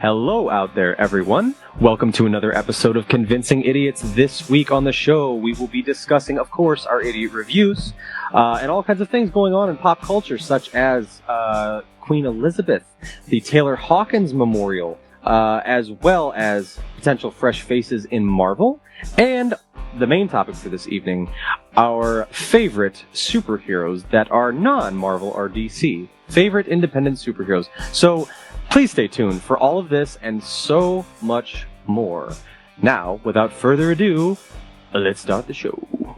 Hello out there, everyone. Welcome to another episode of Convincing Idiots. This week on the show, we will be discussing, of course, our idiot reviews and all kinds of things going on in pop culture, such as Queen Elizabeth, the Taylor Hawkins Memorial, as well as potential fresh faces in Marvel, and the main topic for this evening, our favorite superheroes that are non-Marvel or DC. Favorite independent superheroes. So, please stay tuned for all of this and so much more. Now, without further ado, let's start the show. All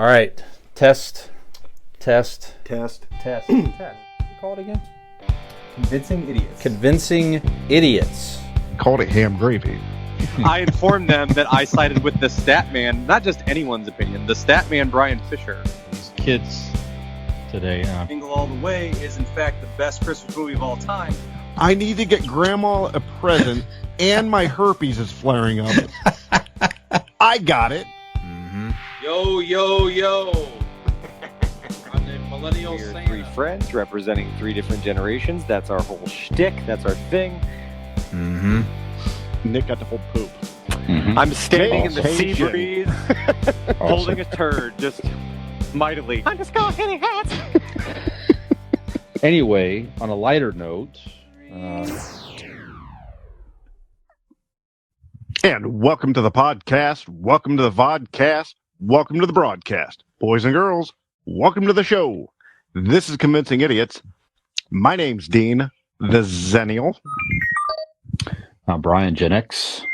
right. Test. Test. You call it again? Convincing Idiots. Convincing Idiots. Called it ham gravy. I informed them that I sided with the Statman, not just anyone's opinion, the Statman Brian Fisher. Kids today. Jingle All the Way is, in fact, the best Christmas movie of all time. I need to get Grandma a present, and my herpes is flaring up. I got it. Mm-hmm. Yo. I'm the millennial We're Santa. three friends representing three different generations. That's our whole shtick. That's our thing. Mm-hmm. Nick got the whole poop. Mm-hmm. I'm standing in the sea Awesome. breeze, holding a turd, just mightily. I'm just going hitting hats. Anyway, on a lighter note, And welcome to the podcast. Welcome to the vodcast. Welcome to the broadcast. Boys and girls, welcome to the show. This is Convincing Idiots. My name's Dean, the Zennial. Brian Gen X.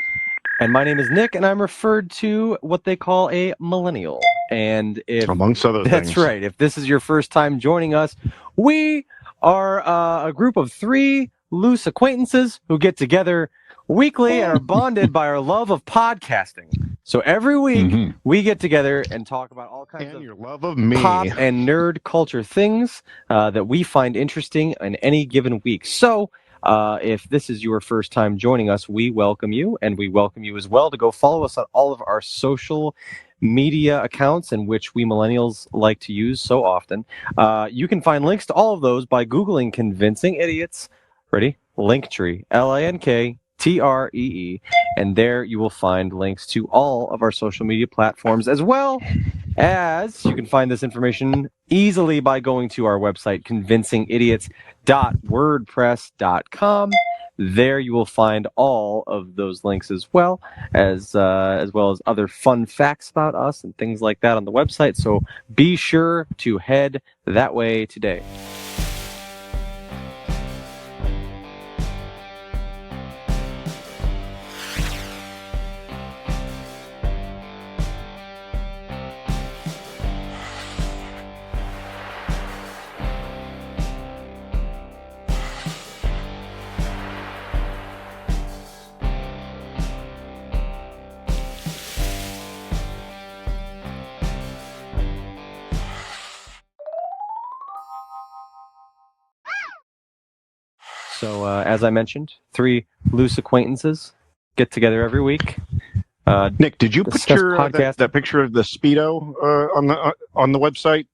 And my name is Nick, and I'm referred to what they call a millennial. And if Amongst other things. that's right, if this is your first time joining us, we are a group of three loose acquaintances who get together weekly and are bonded by our love of podcasting. So every week we get together and talk about all kinds And of your love of me. pop and nerd culture things that we find interesting in any given week. So if this is your first time joining us, we welcome you, and we welcome you as well to go follow us on all of our social media accounts, in which we millennials like to use so often. You can find links to all of those by Googling Convincing Idiots. Ready? Linktree. LINKTREE. And there you will find links to all of our social media platforms, as well as you can find this information easily by going to our website, convincingidiots.wordpress.com. There you will find all of those links as well as other fun facts about us and things like that on the website. So be sure to head that way today. So, as I mentioned, three loose acquaintances get together every week. Nick, did you put Discuss your podcast. that picture of the Speedo on the website?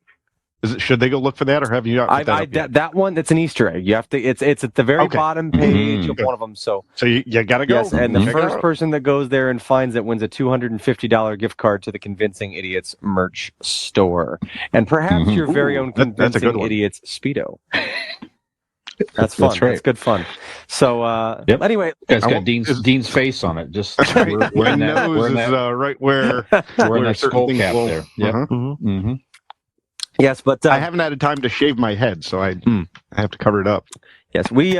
Should they go look for that, or have you not put that up yet? That one, it's an Easter egg. You have to. It's at the very Okay. bottom page of one of them. So So you gotta go. yes, and the Check it first out. person that goes there and finds it wins a $250 gift card to the Convincing Idiots merch store, and perhaps your very own That's a good Convincing one. Idiots Speedo. That's fun. That's right. That's good fun. So Yep. anyway, It's I got won't- Dean's face on it. Just That's right. we're My in that, nose we're in is that, right where we're in that certain skull things cap will- there. Yep. Uh-huh. Mm-hmm. yes, but I haven't had time to shave my head, so I have to cover it up. yes, we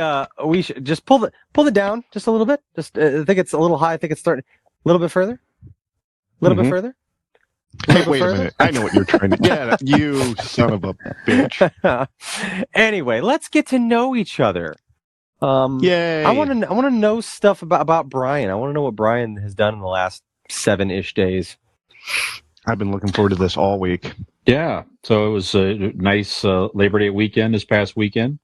should just pull it down just a little bit. Just I think it's a little high. I think it's starting a little bit further. A little bit further. Hey, wait a minute. I know what you're trying to get. You son of a bitch. Anyway, let's get to know each other. Yay. I want to know stuff about Brian. I want to know what Brian has done in the last 7-ish days. I've been looking forward to this all week. Yeah. So it was a nice Labor Day weekend this past weekend.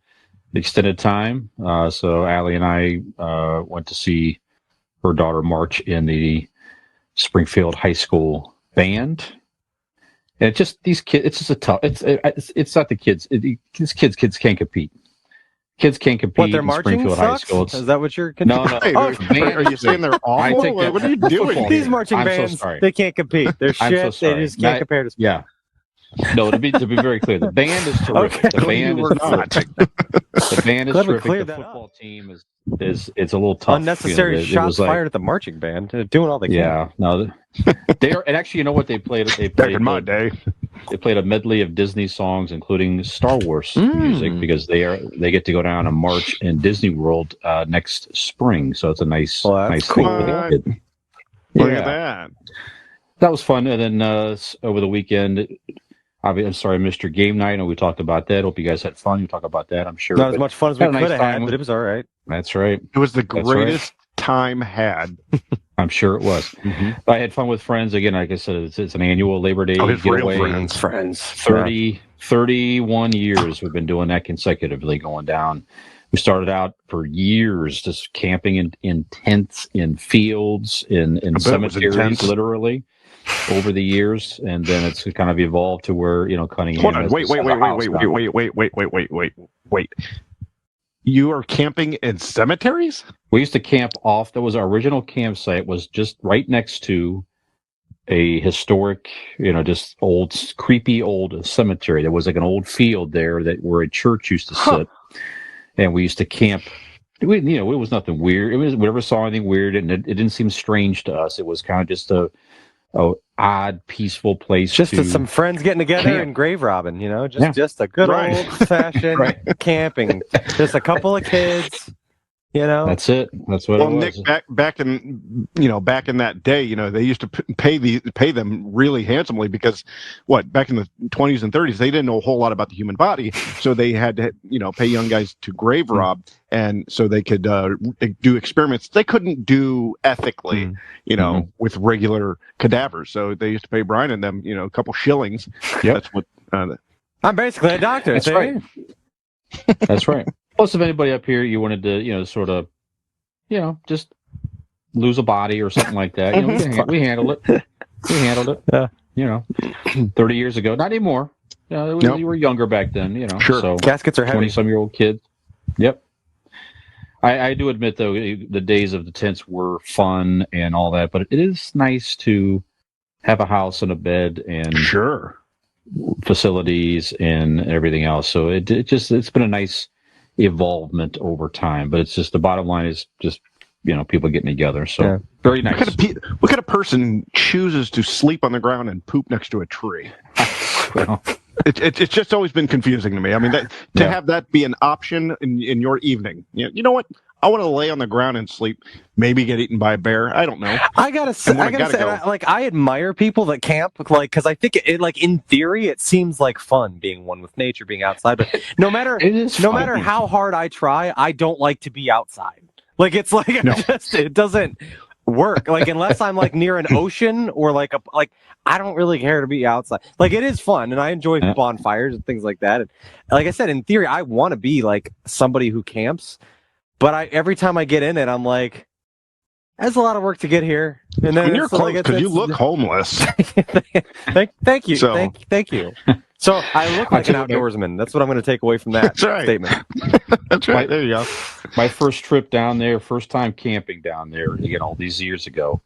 Extended time. So Allie and I went to see her daughter march in the Springfield High School band. And it's just these kids. It's just a tough. It's not the kids. These kids can't compete. kids can't compete What, their in marching Springfield High sucks? School. Is that what you're? No, no. Hey, Oh, are you saying they're I awful? take that- What are you doing? football these team. marching I'm so bands, sorry. they can't compete. They're I'm shit. so sorry. They just can't compare to. Yeah. No, to be very clear, the band is terrific. Okay. The band You is were not. terrific. The band is Glad we terrific. cleared The that football team is it's a little tough. Unnecessary it shots was like, fired at the marching band. They're doing all they can. Yeah, no, they are. And actually, you know what they played? They Back played in my day. They played a medley of Disney songs, including Star Wars Mm. music, because they get to go down and march in Disney World next spring. So it's a nice Well, that's nice cool. thing for the kids. Look Yeah. at that. That was fun. And then over the weekend, I'm sorry I missed your game night. I know we talked about that. Hope you guys had fun. You talk about that, I'm sure. Not as But much fun as we had a could nice have had, time. but it was all right. That's right. It was the That's right. greatest time had. I'm sure it was. I had fun with friends. Again, like I said, it's an annual Labor Day Oh, his real getaway. friends. 31 years we've been doing that consecutively, going down. We started out for years just camping in tents, in fields, in bet it was cemeteries, intense. literally, over the years. And then it's kind of evolved to where, Cunningham Hold on. has Wait. You are camping in cemeteries? We used to camp off. That was our original campsite, was just right next to a historic, just old, creepy old cemetery. There was like an old field there where a church used to sit, and we used to camp. It was nothing weird. We never saw anything weird, and it didn't seem strange to us. It was kind of just a odd, peaceful place. Just some friends getting together camp. and grave robbing, Yeah. just a good Right. old fashioned camping. Just a couple of kids, That's it. That's what Well, it was. Nick, back in that day, they used to pay them really handsomely because back in the 20s and 30s, they didn't know a whole lot about the human body, so they had to pay young guys to grave rob, and so they could do experiments they couldn't do ethically, with regular cadavers. So they used to pay Brian and them, a couple shillings. Yep. That's what. I'm basically a doctor. That's see? right. That's right. Plus, if anybody up here you wanted to, sort of, just lose a body or something like that, we handled it. We handled it. Yeah. 30 years ago. Not anymore. Nope. You were younger back then, Sure. So Caskets are heavy. 20-some-year-old kids. Yep. I do admit, though, the days of the tents were fun and all that, but it is nice to have a house and a bed and Sure. facilities and everything else. So it's been a nice evolvement over time, but it's just the bottom line is just people getting together. So very nice. What kind of person chooses to sleep on the ground and poop next to a tree? Well, It's just always been confusing to me. I mean, to have that be an option in your evening. You know what? I want to lay on the ground and sleep. Maybe get eaten by a bear. I don't know. I gotta say, go. I admire people that camp, because I think it, in theory, it seems like fun being one with nature, being outside. But no matter how hard I try, I don't like to be outside. It's like it doesn't work. Unless I'm near an ocean or I don't really care to be outside. It is fun, and I enjoy bonfires and things like that. And like I said, in theory, I want to be somebody who camps. But every time I get in it, I'm like, that's a lot of work to get here. And then you're close because you look homeless. Thank you. So- Thank you. So I look like an outdoorsman. That's what I'm going to take away from that That's right. statement. That's right. There you go. my first trip down there, first time camping down there, again, all these years ago,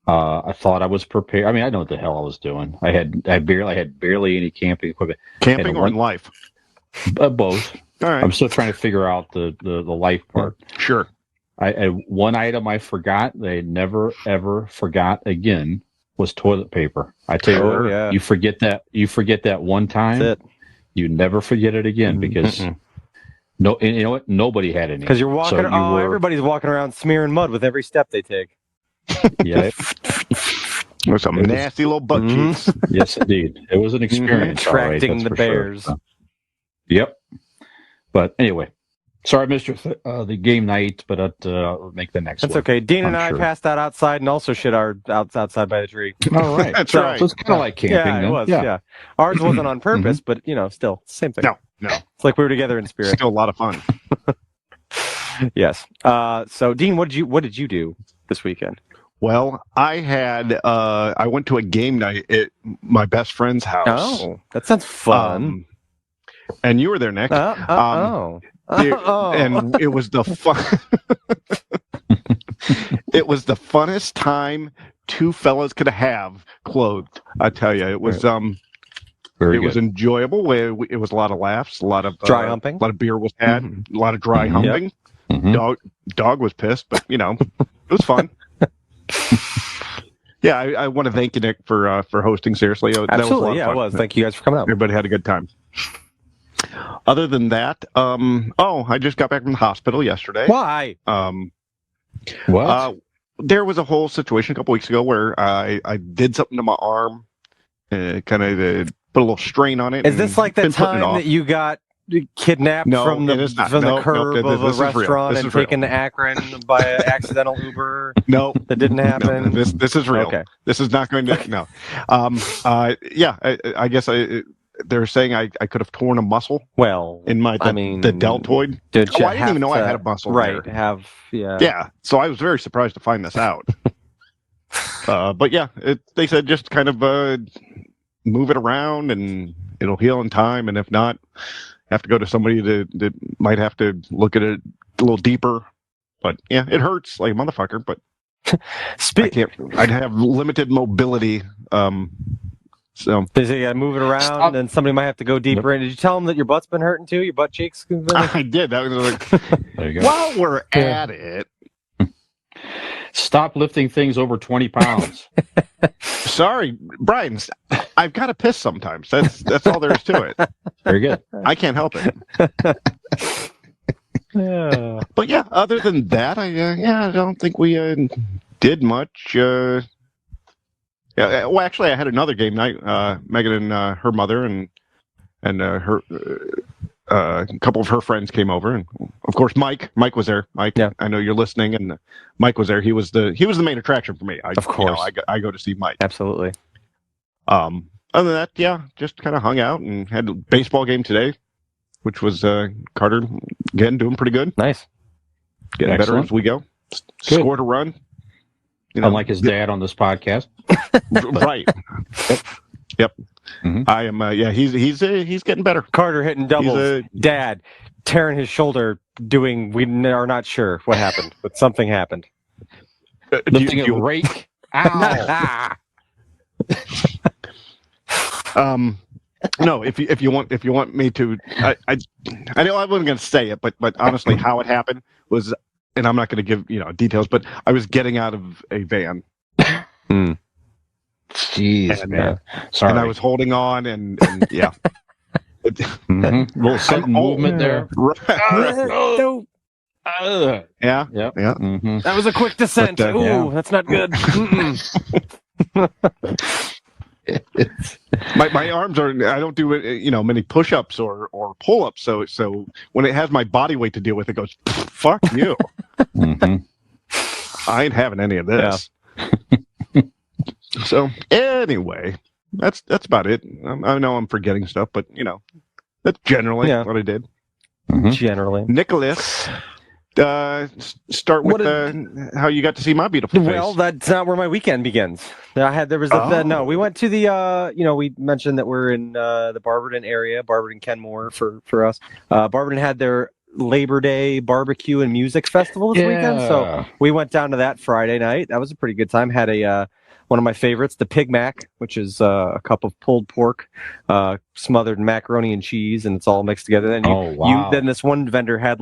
I thought I was prepared. I mean, I know what the hell I was doing. I had barely any camping equipment. Camping or in life? Both. All right. I'm still trying to figure out the life part. Sure. One item I forgot, they never ever forgot again, was toilet paper. I tell you what, yeah. you forget that one time, That's it. you never forget it again because no, and you know what? Nobody had any. Because you're walking. Everybody's walking around smearing mud with every step they take. Yeah. With some nasty little butt cheeks. Yes, indeed. It was an experience. all right, Attracting that's the for sure. bears. Yep. But anyway, sorry, Mr. The game night, but I'll make the next That's one. okay. Dean and I'm I sure. passed out outside and also shit outside by the tree. All right. That's so, right. So it's kind of like camping. Yeah, it then. was. Yeah. Ours wasn't on purpose, but still same thing. No. It's like we were together in spirit. Still a lot of fun. Yes. So Dean, what did you do this weekend? Well, I went to a game night at my best friend's house. Oh, that sounds fun. And you were there, Nick. And it was the it was the funnest time two fellas could have clothed. I tell you, it was was enjoyable. It was a lot of laughs, a lot of dry humping, a lot of beer was had, a lot of dry humping. Mhm. Dog was pissed, but it was fun. Yeah, I want to thank you, Nick, for hosting. Seriously, that absolutely, was a lot of fun. It was. Thank you guys for coming out. Everybody had a good time. Other than that, I just got back from the hospital yesterday. Why? What? There was a whole situation a couple weeks ago where I did something to my arm, kind of put a little strain on it. Is this like the time that you got kidnapped from the curb of a restaurant and taken to Akron by an accidental Uber? No, that didn't happen. No, this is real. Okay. This is not going to. No. I guess they're saying I could have torn a muscle. Well, in the deltoid. I didn't even know I had a muscle. Right. There. Yeah. So I was very surprised to find this out. But yeah, they said just kind of move it around and it'll heal in time, and if not, have to go to somebody that might have to look at it a little deeper. But yeah, it hurts like a motherfucker. But I'd have limited mobility. So they say you gotta move it around, and somebody might have to go deeper in. Did you tell them that your butt's been hurting too? Your butt cheeks? I did. That was like, there you go. While we're at it, stop lifting things over 20 pounds. Sorry, Brian. I've got to piss sometimes. That's all there is to it. Very good. I can't help it. Yeah. But yeah, other than that, I don't think we did much. Yeah, well, actually, I had another game night. Megan and her mother and her a couple of her friends came over, and of course, Mike was there. Mike, yeah. I know you're listening, and Mike was there. He was the main attraction for me. Of course, I go to see Mike. Absolutely. Other than that, yeah, just kind of hung out and had a baseball game today, which was Carter again doing pretty good. Nice, getting better as we go. Scored a run. Unlike his dad on this podcast. Right. Yep. Mm-hmm. I am. He's getting better. Carter hitting doubles. Dad tearing his shoulder. We are not sure what happened, but something happened. Lifting a rake. Ow. No. If you want me to, I know I wasn't going to say it, but honestly, how it happened was. And I'm not going to give details, but I was getting out of a van. Jeez, man. Sorry. And I was holding on, and yeah. Little sudden movement there. Yeah. Mm-hmm. That was a quick descent. That's not good. My arms are. I don't do many push-ups or pull-ups. So when it has my body weight to deal with, it goes. Fuck you. Mm-hmm. I ain't having any of this. Yeah. So anyway, that's about it. I know I'm forgetting stuff, but that's generally what I did. Mm-hmm. Generally, Nicholas. Start with how you got to see my beautiful face. Well, that's not where my weekend begins. We went to the we mentioned that we're in the Barberton area, Barberton Kenmore for us. Barberton had their Labor Day barbecue and music festival this weekend, so we went down to that Friday night. That was a pretty good time. Had one of my favorites, the Pig Mac, which is a cup of pulled pork smothered in macaroni and cheese, and it's all mixed together. Then then this one vendor had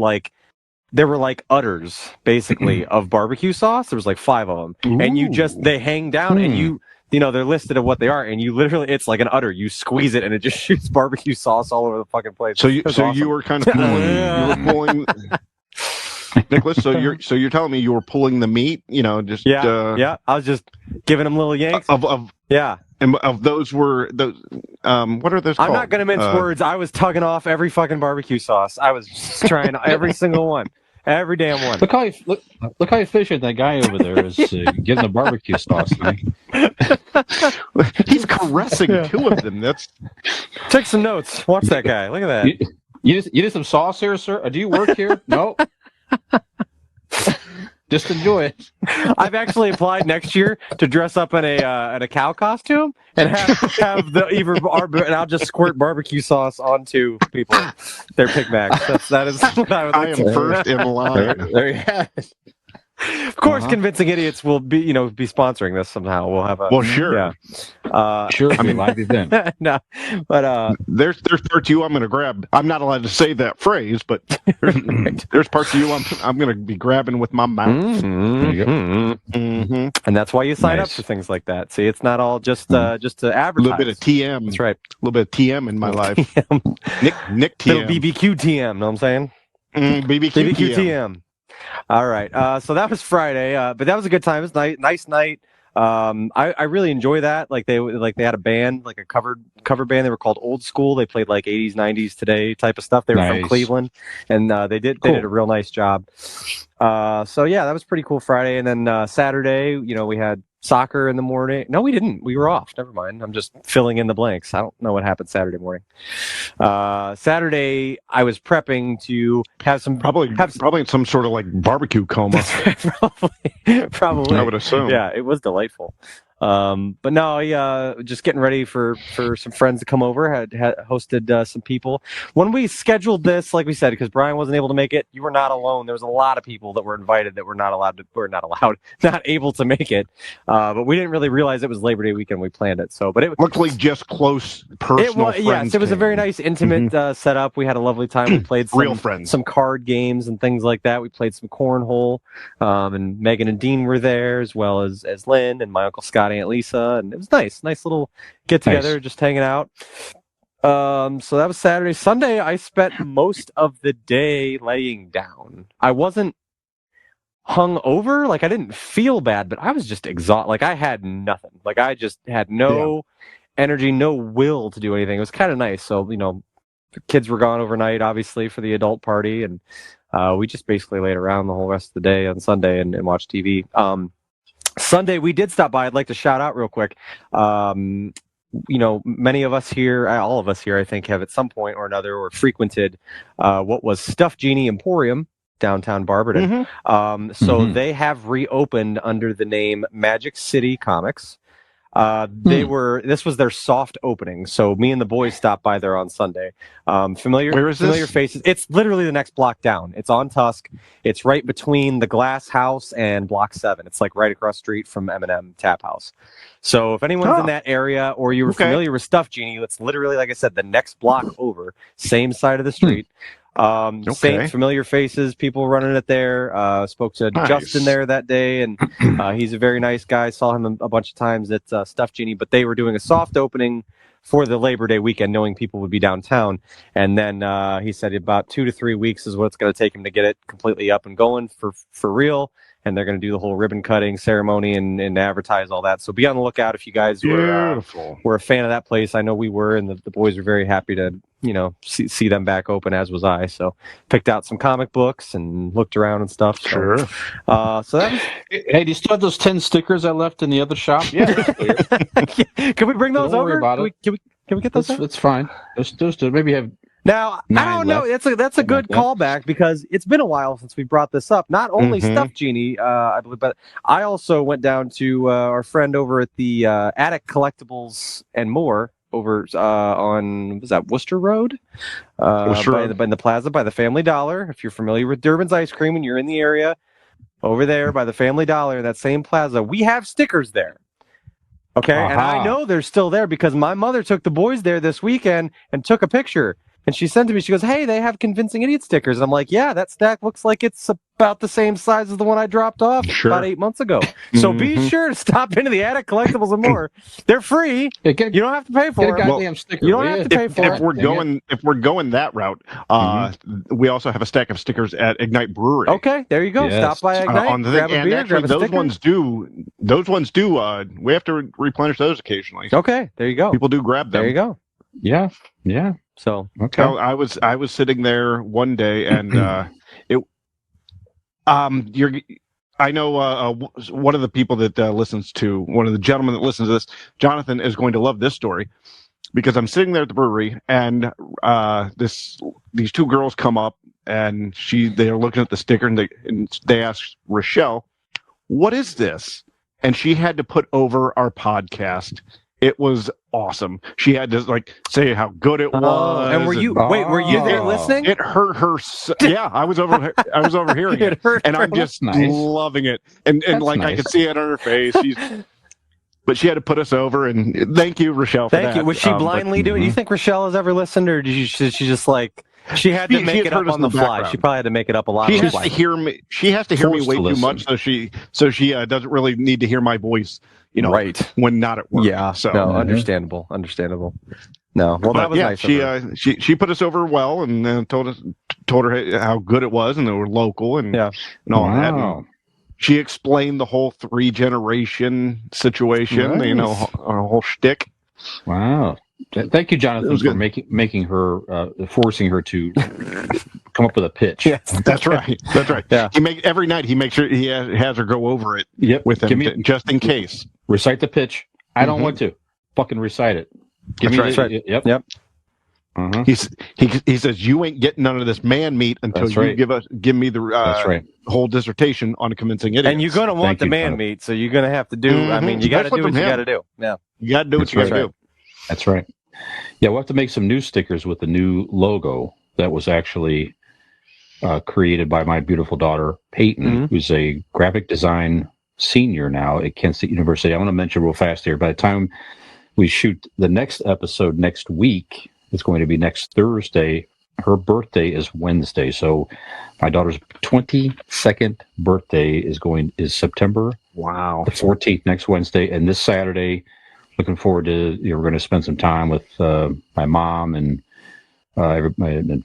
there were udders basically of barbecue sauce. There was 5 of them. Ooh. And they hang down and they're listed of what they are, and you literally, it's like an udder. You squeeze it and it just shoots barbecue sauce all over the fucking place. So you were kind of pulling, Nicholas. So you're telling me you were pulling the meat, just I was just giving them little yanks And of those were those. What are those called? I'm not going to mince words. I was tugging off every fucking barbecue sauce. I was just trying every single one. Every damn one. Look how efficient that guy over there is getting the barbecue sauce. He's caressing 2 of them. Take some notes. Watch that guy. Look at that. You did some sauce here, sir? Do you work here? No. Just enjoy it. I've actually applied next year to dress up in a cow costume and have and I'll just squirt barbecue sauce onto people their Big Macs. That is what I would I like am to. first in line. There you have it. Of course, Convincing Idiots will be sponsoring this somehow. We'll have a Well, sure. Yeah. Sure, I mean, live event. No, but There's parts of you I'm going to grab. I'm not allowed to say that phrase, but there's parts of you I'm going to be grabbing with my mouth. There you go. Mm-hmm. And that's why you sign up Nice. for things like that. See, it's not all just to A advertise. little bit of TM. That's right. A little bit of TM in my life. Nick Little TM. BBQ TM. Know what I'm saying? BBQ BBQ TM. TM. All right. So that was Friday, but that was a good time. It was nice night. I really enjoy that. Like they had a band, like a cover band. They were called Old School. They played like 80s, 90s, today type of stuff. They were from Nice. Cleveland, and they did a real nice job. So yeah, that was pretty cool Friday. And then Saturday, we had soccer in the morning. No, we didn't. We were off. Never mind. I'm just filling in the blanks. I don't know what happened Saturday morning. Saturday, I was prepping to have some Probably in some sort of like barbecue coma. probably. I would assume. Yeah, it was delightful. But no, just getting ready for some friends to come over. Had hosted some people. When we scheduled this, like we said, because Brian wasn't able to make it, you were not alone. There was a lot of people that were invited that were not able to make it. But we didn't really realize it was Labor Day weekend. We planned it, but it Looked like just close personal friends. Yes, it was a came. very nice, intimate setup. We had a lovely time. We played Real friends. some card games and things like that. We played some cornhole, and Megan and Dean were there, as well as Lynn and my Uncle Scott, Aunt Lisa, and it was nice little get together, Nice. just hanging out. So that was Saturday. Sunday, I spent most of the day laying down. I wasn't hung over, like I didn't feel bad, but I was just exhausted. Like I had nothing. Like I just had no energy, no will to do anything. It was kind of nice. So the kids were gone overnight, obviously, for the adult party, and we just basically laid around the whole rest of the day on Sunday and watched TV. Sunday, we did stop by. I'd like to shout out real quick. Many of us here, all of us here, I think, have at some point or another or frequented what was Stuff Genie Emporium, downtown Barberton. They have reopened under the name Magic City Comics. This was their soft opening. So me and the boys stopped by there on Sunday. Where is familiar this? faces. It's literally the next block down. It's on Tusk. It's right between the Glass House and Block 7. It's like right across the street from M&M Tap House. So if anyone's in that area or you were familiar with Stuff Genie, it's literally, like I said, the next block over, same side of the street. Same familiar faces, people running it there. Spoke to Justin there that day, and he's a very nice guy. Saw him a bunch of times at Stuff Genie, but they were doing a soft opening for the Labor Day weekend, knowing people would be downtown. And then he said about 2 to 3 weeks is what it's going to take him to get it completely up and going for real. And they're going to do the whole ribbon cutting ceremony and advertise all that. So be on the lookout if you guys were a fan of that place. I know we were, and the boys were very happy to see them back open, as was I. So picked out some comic books and looked around and stuff. So, Sure. So that was. Hey, do you still have those 10 stickers I left in the other shop? Yeah. Can we bring those Don't worry over? about it. Can we get those? It's fine. Just maybe have. Now, I don't know. That's a good callback because it's been a while since we brought this up. Not only Stuff Genie, I believe, but I also went down to our friend over at the Attic Collectibles and More over on, was that Worcester Road? By the plaza by the Family Dollar. If you're familiar with Durbin's Ice Cream and you're in the area, over there by the Family Dollar, that same plaza, we have stickers there. Okay, and I know they're still there because my mother took the boys there this weekend and took a picture. And she sent to me, she goes, "Hey, they have Convincing Idiot stickers." And I'm like, yeah, that stack looks like it's about the same size as the one I dropped off about 8 months ago. So be sure to stop into the Attic Collectibles and More. They're free. You don't have to pay for Get a them. goddamn sticker. You don't have to pay for If we're going that route, we also have a stack of stickers at Ignite Brewery. Okay, there you go. Yes. Stop by Ignite, On the grab thing, a beer, and actually, grab a sticker. those ones do. We have to replenish those occasionally. Okay, there you go. People do grab them. There you go. Yeah. So Okay. I was sitting there one day, and I know one of the people that listens to, one of the gentlemen that listens to this, Jonathan, is going to love this story. because I'm sitting there at the brewery, and these two girls come up, and they're looking at the sticker, and they ask Rochelle, "What is this?" And she had to put over our podcast. It was awesome. She had to say how good it was. And were you there listening? It hurt her. Yeah, I was overhearing it, and I'm just loving it. And nice. I could see it on her face. But she had to put us over, and thank you, Rochelle, for that. Thank you. Was she blindly doing it? You think Rochelle has ever listened, or did she just she had to make it up on the fly? She probably had to make it up a lot. She has to hear me. She has to hear me way too much, so she doesn't really need to hear my voice. Right when not at work. Yeah. So understandable. No. Well, that was nice. She put us over well, and told her how good it was, and they were local, and all that. And she explained the whole 3-generation situation. Nice. Our whole shtick. Wow. Thank you, Jonathan, for making her, forcing her to come up with a pitch. Yes, that's right. That's right. Yeah. Every night he makes sure he has her go over it. With him, just in case. Recite the pitch. I don't want to. Fucking recite it. That's right. Yep. Uh-huh. He says, "You ain't getting none of this man meat until you give me the whole dissertation on a convincing idiot." And you're gonna want the man meat, so you're gonna have to do. I mean, you got to do what you got to do. Yeah, you got to do what you got to do. That's right. Yeah, we'll have to make some new stickers with the new logo that was actually created by my beautiful daughter, Peyton, who's a graphic design senior now at Kent State University. I want to mention real fast here, by the time we shoot the next episode next week, it's going to be next Thursday. Her birthday is Wednesday. So my daughter's 22nd birthday is September. Wow. The 14th, next Wednesday. And this Saturday, looking forward to, we're going to spend some time with my mom and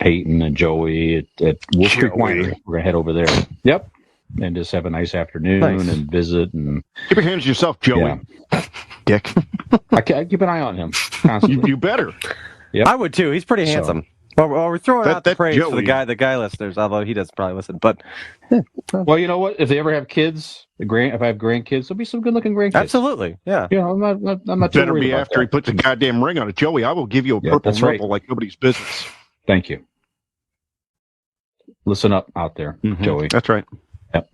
Peyton and Joey at Wolf Creek Winery. We're going to head over there. Yep. And just have a nice afternoon and visit. And keep your hands to yourself, Joey. Yeah. Dick. I keep an eye on him constantly. You better. Yep. I would too. He's pretty handsome. Well, we're throwing out the praise for the guy listeners, although he doesn't probably listen. But well, you know what? If they ever have kids, if I have grandkids, there'll be some good-looking grandkids. Absolutely, yeah. I'm not. Better be after he puts a goddamn ring on it, Joey. I will give you a purple nipple like nobody's business. Thank you. Listen up out there, Joey. That's right. Yep.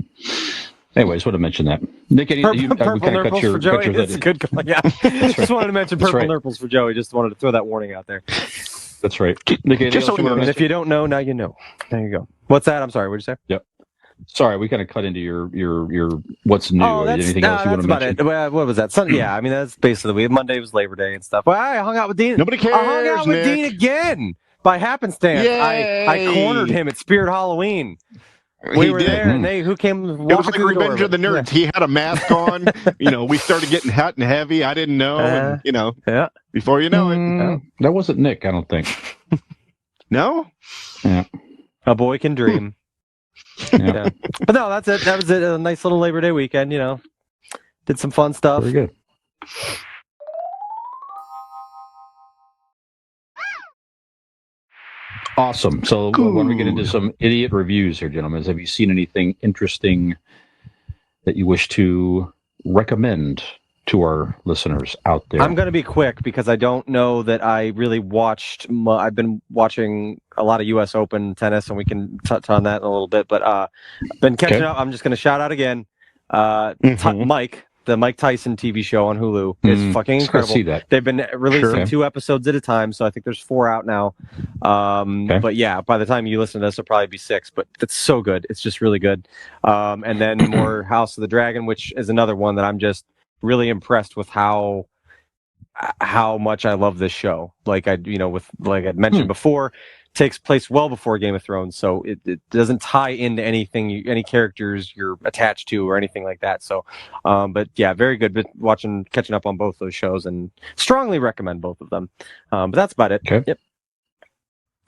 Anyway, just want to mention that. Nick, purple nurples for Joey. That's a good call. Yeah. Just wanted to mention purple nurples for Joey. Just wanted to throw that warning out there. That's right. Nick, and if you don't know, now you know. There you go. What's that? I'm sorry. What'd you say? Yep. Sorry, we kind of cut into your what's new. Anything else you want to mention? It. Well, what was that? Yeah, I mean that's basically the week. Monday was Labor Day and stuff. Well, I hung out with Dean. Nobody cares. I hung out with Dean again by happenstance. I cornered him at Spirit Halloween. We were there, and who came? It was like Revenge of the Nerds. Yeah. He had a mask on. We started getting hot and heavy. I didn't know. And, before you know it, that wasn't Nick. I don't think. No. Yeah. A boy can dream. Yeah. But no, that's it. That was it. A nice little Labor Day weekend. Did some fun stuff. Very good. Awesome. So why don't we get into some idiot reviews here, gentlemen? Have you seen anything interesting that you wish to recommend to our listeners out there? I'm going to be quick because I don't know that I really watched. I've been watching a lot of U.S. Open tennis, and we can touch on that in a little bit. But I've been catching up. I'm just going to shout out again. Mike. The Mike Tyson TV show on Hulu is fucking incredible. See that. They've been releasing 2 episodes at a time, so I think there's 4 out now. But yeah, by the time you listen to this, it'll probably be 6. But it's so good. It's just really good. And then more House of the Dragon, which is another one that I'm just really impressed with how much I love this show. Like I'd mentioned before, takes place well before Game of Thrones, so it doesn't tie into anything, any characters you're attached to or anything like that. So, but yeah, very good. But catching up on both those shows, and strongly recommend both of them. But that's about it. Okay. Yep.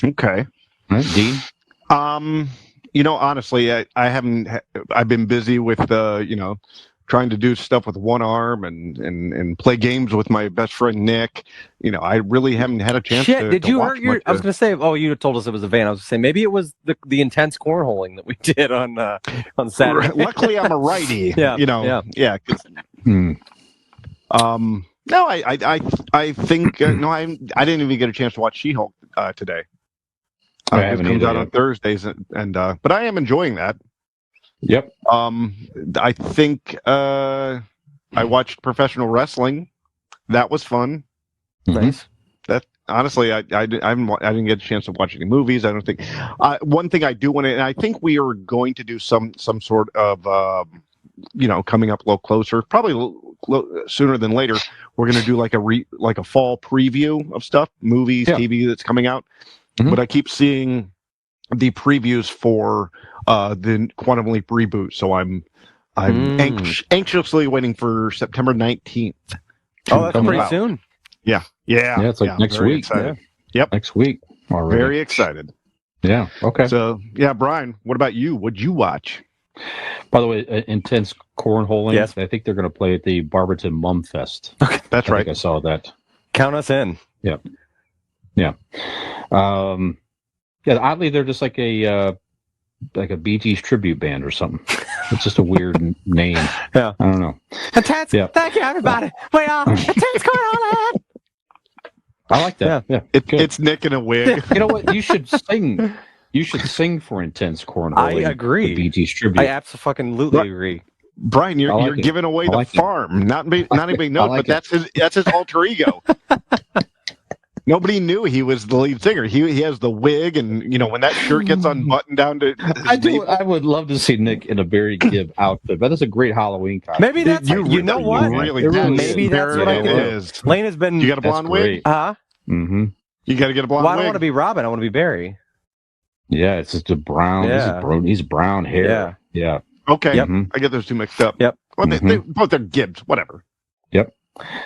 Okay. All right, Dean. Honestly, I haven't. I've been busy with trying to do stuff with one arm and play games with my best friend Nick. I really haven't had a chance to. Did you hurt your? I was going to say, you told us it was a van. I was going to say maybe it was the intense cornholing that we did on Saturday. Luckily, I'm a righty. Yeah. Yeah. No, I think no, I didn't even get a chance to watch She-Hulk today. It comes out on Thursdays, and but I am enjoying that. Yep. I think I watched professional wrestling. That was fun. Nice. That honestly, I didn't get a chance to watch any movies. I don't think. One thing I do want to, and I think we are going to do some sort of coming up a little closer, probably sooner than later. We're going to do like a fall preview of stuff, movies, TV that's coming out. Mm-hmm. But I keep seeing the previews for the Quantum Leap reboot, so I'm anxiously waiting for September 19th. Oh, that's pretty soon. Yeah. It's like next week. Excited. Yeah. Yep, next week already. Very excited. Yeah. Okay. So yeah, Brian, what about you? What'd you watch? By the way, intense cornholing. Yes. I think they're going to play at the Barberton Mum Fest. Okay, that's right. I saw that. Count us in. Yeah. Yeah. Oddly, they're just like a Bee Gees tribute band or something. It's just a weird name. Yeah. I don't know. Intense. Yeah. Thank you, everybody. We are intense cornholing. I like that. Yeah. It's Nick in a wig. You know what? You should sing. You should sing for intense cornholing. I agree. The Bee Gees tribute. I absolutely agree. Brian, you're giving away the farm. Not anybody knows, but that's his alter ego. Nobody knew he was the lead singer. He has the wig, and when that shirt gets unbuttoned down to I would love to see Nick in a Barry Gibb outfit. But that's a great Halloween costume. Maybe that's you know what? Really maybe that's what I can do. Lane has been. You got a blonde wig? Mm-hmm. You got to get a blonde wig. I don't want to be Robin. I want to be Barry. Yeah, it's just a brown. Yeah. He's brown hair. Yeah. Okay. Yep. I get those two mixed up. Yep. Well, they both are Gibbs. Whatever. Yep.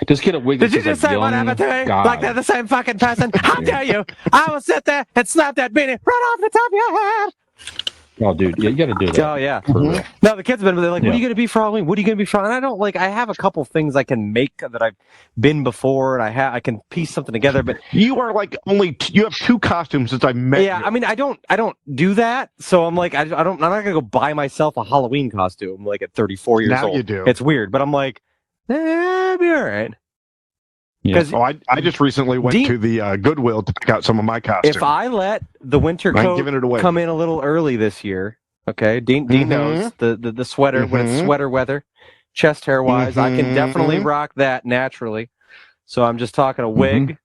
Just get a wig. Did you just say whatever to me? Like they're the same fucking person? How dare you? I will sit there and slap that beanie right off the top of your head. Oh, dude, you got to do that. Oh, yeah. Mm-hmm. No, the kids have been like, what are you going to be for Halloween? What are you going to be for? And I have a couple things I can make that I've been before, and I can piece something together. But you are like you have two costumes since I met you. Yeah, I mean, I don't do that. So I'm like, I'm not going to go buy myself a Halloween costume like at 34 years old. Now you do. It's weird, but I'm like, I'll be all right. Yeah. I just recently went to the Goodwill to pick out some of my costumes. If I let the winter coat come in a little early this year, okay, Dean knows the sweater when it's sweater weather, chest hair wise, I can definitely rock that naturally. So I'm just talking a wig.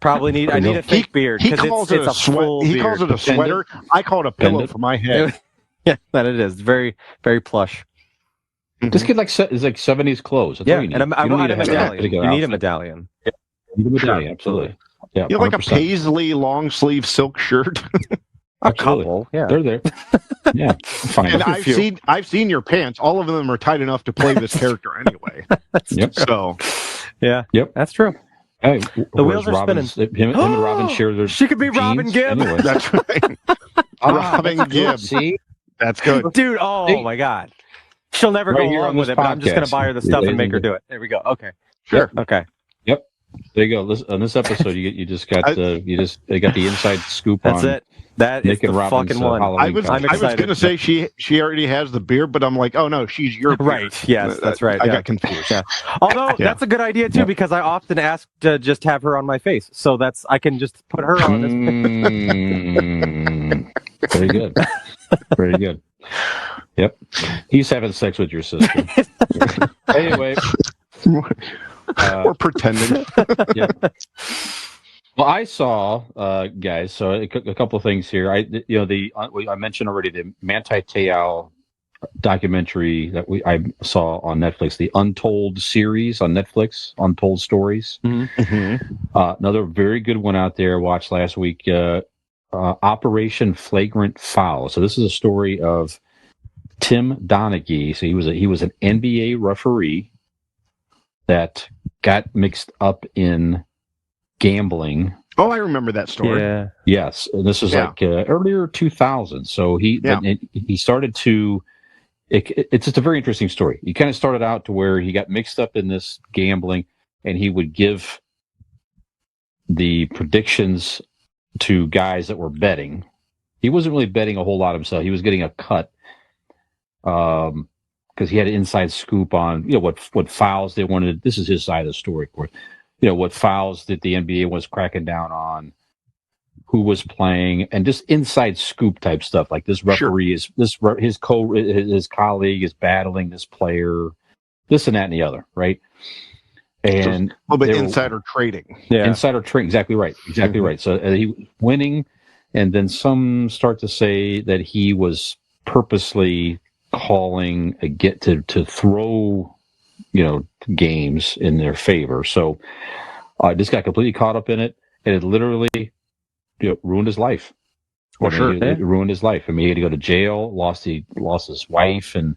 Probably I need a fake beard because it's a full beard. He calls it a sweater. I call it a pillow for my head. Yeah, that it is. Very, very plush. Just get it's like 70s clothes. That's all you need. And I want a medallion. You need a medallion. Yeah. You need a medallion, absolutely. Yeah, you have like a paisley long sleeve silk shirt. A couple, yeah. They're there. Yeah, fine. And I've seen your pants. All of them are tight enough to play this character anyway. Yep. So, yeah. Yep. That's true. Hey, the wheels are spinning. Him and Robin share their. She could be Robin Gibb. Anyway. That's right. Robin Gibb. See, that's good, dude. Oh my God. She'll never go along with it, but I'm just going to buy her the stuff and make her do it. There we go. Okay. Sure. Okay. Yep. There you go. On this episode, you just got they got the inside scoop. That's it. That Nick is the Robin's, fucking one. I was going to say she already has the beard, but I'm like, oh no, she's your beard. Right. Yes, that's right. I got confused. Yeah. Although that's a good idea too, because I often ask to just have her on my face, so I can just put her on this. Very good. Very good. Yep. He's having sex with your sister. Anyway. Or pretending. Yeah. Well, I saw, guys, so a couple of things here. I mentioned already the Manti Te'o documentary that I saw on Netflix, the Untold series on Netflix, Untold Stories. Mm-hmm. Another very good one out there. Watched last week, Operation Flagrant Foul. So this is a story of Tim Donaghy. So he was an NBA referee that got mixed up in gambling. Oh, I remember that story. Yeah. Yes, and this was like earlier 2000. So he started to. It's just a very interesting story. He kind of started out to where he got mixed up in this gambling, and he would give the predictions to guys that were betting. He wasn't really betting a whole lot himself. He was getting a cut. because he had an inside scoop on what fouls they wanted. This is his side of the story, of course. What fouls that the NBA was cracking down on, who was playing, and just inside scoop type stuff. Like this referee his colleague is battling this player, this and that and the other, right? And so a little bit insider trading. Yeah, insider trading. Exactly right. Exactly right. So he was winning, and then some start to say that he was purposely calling to throw, games in their favor. So this got completely caught up in it, and it literally ruined his life. It ruined his life. I mean, he had to go to jail, lost his wife, and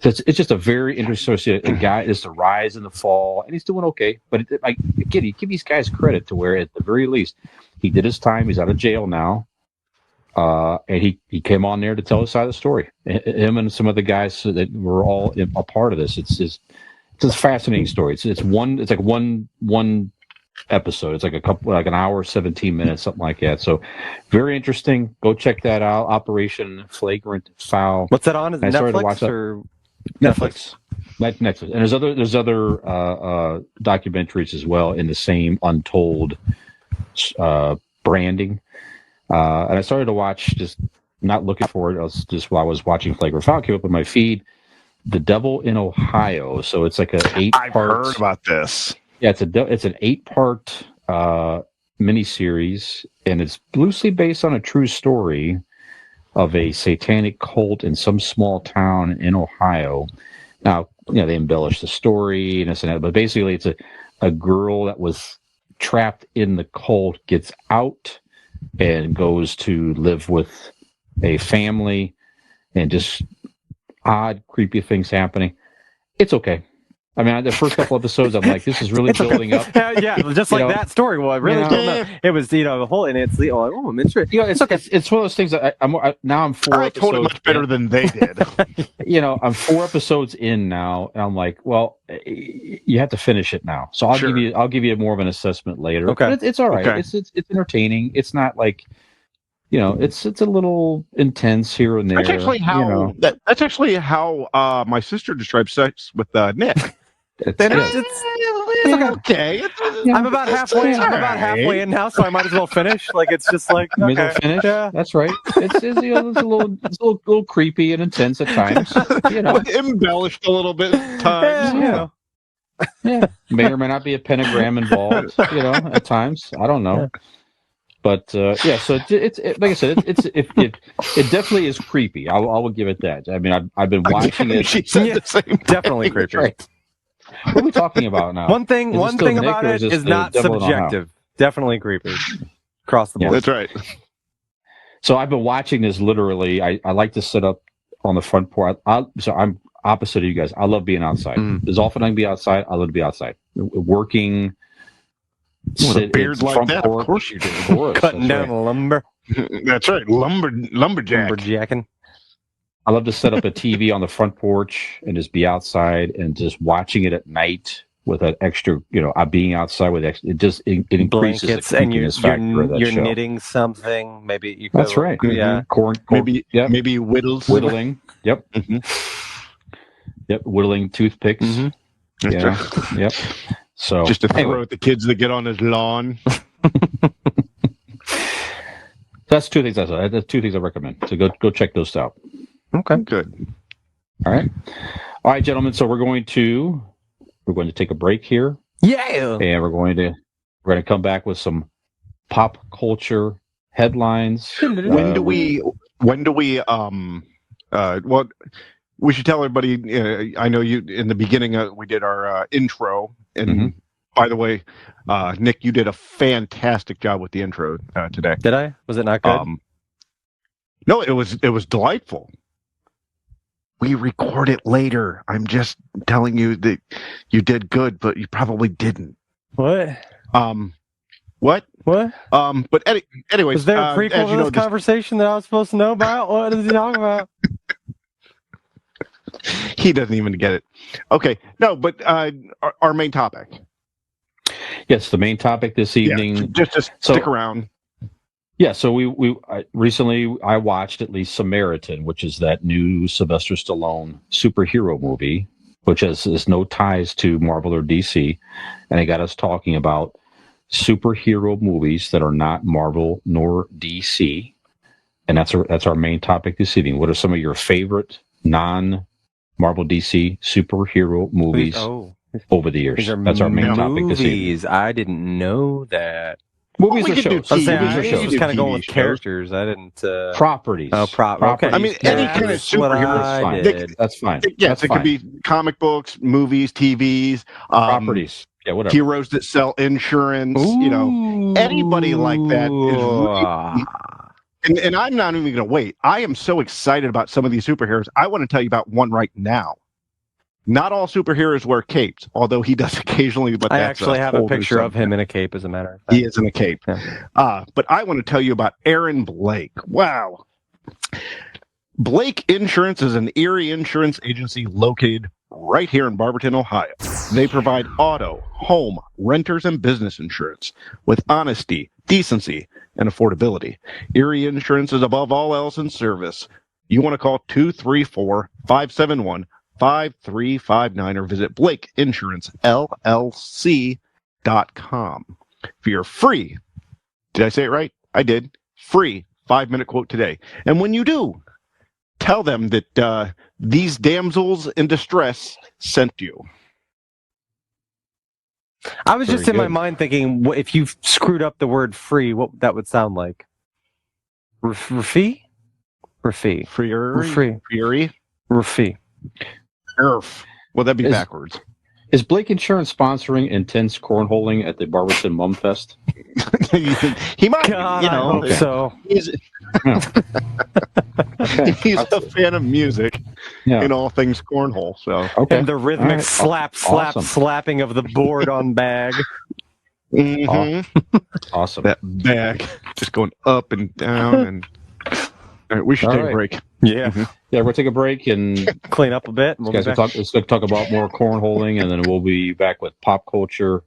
so it's just a very interesting a guy. It's the rise and the fall, and he's doing okay. But again, you give these guys credit to where, at the very least, he did his time. He's out of jail now, and he came on there to tell his side of the story. Him and some other guys that were all a part of this. It's a fascinating story. It's like one episode. It's like an hour, 17 minutes, something like that. So very interesting. Go check that out. Operation Flagrant Foul. What's that on? Is it Netflix or Netflix? Netflix. And there's other documentaries as well in the same Untold branding. And I started to watch, just not looking for it. I was just while I was watching Flagrant Foul, came up in my feed, The Devil in Ohio. So it's like I've heard about this. Yeah, it's an 8-part miniseries, and it's loosely based on a true story of a satanic cult in some small town in Ohio. Now, they embellish the story and this and that, but basically it's a girl that was trapped in the cult gets out and goes to live with a family, and just odd, creepy things happening. It's okay. I mean, the first couple episodes, I'm like, this is really building up. Yeah, just like that story. Well, it really built up. It was, the whole, and it's I'm interested. It's okay. It's one of those things that I'm 4 episodes. I told it much better than they did. I'm 4 episodes in now, and I'm like, well, you have to finish it now. So I'll give you more of an assessment later. Okay, but it's all right. Okay. It's entertaining. It's not like, it's a little intense here and there. That's actually how my sister describes sex with Nick. It's okay. I'm about halfway in now, so I might as well finish. Like, it's just like, okay. Middle finish. Yeah. That's right. It's a little creepy and intense at times. Embellished a little bit at times. Yeah. May or may not be a pentagram involved. At times. I don't know. But so it's like I said, it definitely is creepy. I will give it that. I mean, I've been watching it. She said the same. Definitely creepy. Right. What are we talking about now? One thing about it is not subjective. Definitely creepy. Across the board. That's right. So I've been watching this literally. I like to sit up on the front porch. So I'm opposite of you guys. I love being outside. As often as I can be outside, I love to be outside. Working. With a beard like that, porch, of course you do. Cutting down the lumber. That's right. Lumberjacking. I love to set up a TV on the front porch and just be outside and just watching it at night with an extra, being outside with extra, it increases blankets, the and factor of that you're show. knitting something. Maybe you. That's right. Yeah. Corn. Maybe whittling. Yep. Mm-hmm. Yep. Whittling toothpicks. Mm-hmm. That's right. Yep. So just to throw at the kids that get on his lawn. That's 2 things that's 2 things I recommend. So go check those out. Okay, good. All right, gentlemen. So we're going to take a break here. Yeah, and we're going to come back with some pop culture headlines. When do we? Well, we should tell everybody. I know you in the beginning. We did our intro, and by the way, Nick, you did a fantastic job with the intro today. Did I? Was it not good? No, it was delightful. We record it later. I'm just telling you that you did good, but you probably didn't. What? What? But anyways, was there a prequel to this conversation that I was supposed to know about? What is he talking about? He doesn't even get it. Okay, no, but our main topic. Yes, the main topic this evening. Yeah, just stick around. Yeah, so recently I watched at least Sumaritan, which is that new Sylvester Stallone superhero movie, which has no ties to Marvel or DC, and it got us talking about superhero movies that are not Marvel nor DC, and that's our main topic this evening. What are some of your favorite non-Marvel DC superhero movies over the years? These are That's our main topic this evening. movies. I didn't know that. Movies we or could do shows? TV. I We was could just do kind of going TV with shows. characters. I didn't. Properties. Okay. Properties. I mean, any kind of That's what superhero. I Fine. did. That's fine. Yes, That's it fine. could be comic books, movies, TVs, Properties. Yeah, whatever. heroes that sell insurance. Anybody like that is really, and I'm not even going to wait. I am so excited about some of these superheroes. I want to tell you about one right now. Not all superheroes wear capes, although he does occasionally. But I that's actually have a whole new picture of subject. him in a cape, as a matter of fact. He is in a cape. Yeah. But I want to tell you about Aaron Blake. Wow. Blake Insurance is an Erie insurance agency located right here in Barberton, Ohio. They provide auto, home, renters, and business insurance with honesty, decency, and affordability. Erie Insurance is above all else in service. You want to call 234-571-5359 or visit BlakeInsuranceLLC.com for your free, did I say it right? I did. Free 5-minute quote today. And when you do, tell them that these damsels in distress sent you. I was just Very in my good. mind thinking, if you screwed up the word "free," what that would sound like. Rafi? Rafi. Fury. Rafi. Earth. Well, that'd be Is- backwards. Is Blake Insurance sponsoring intense cornholing at the Barberton Mum Fest? He might, God, you I know. hope so. He's, Okay. he's a fan of music Yeah. in all things cornhole. So Okay. And the rhythmic All right. slap, Awesome. slapping of the board on bag. mhm. Awesome. That bag just going up and down. And all right, we should All take right. a break. Yeah. Yeah, we'll take a break and Clean up a bit. And we'll guys, be we'll back. let's talk about more cornholing, and then we'll be back with pop culture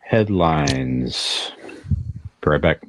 headlines. Be right back.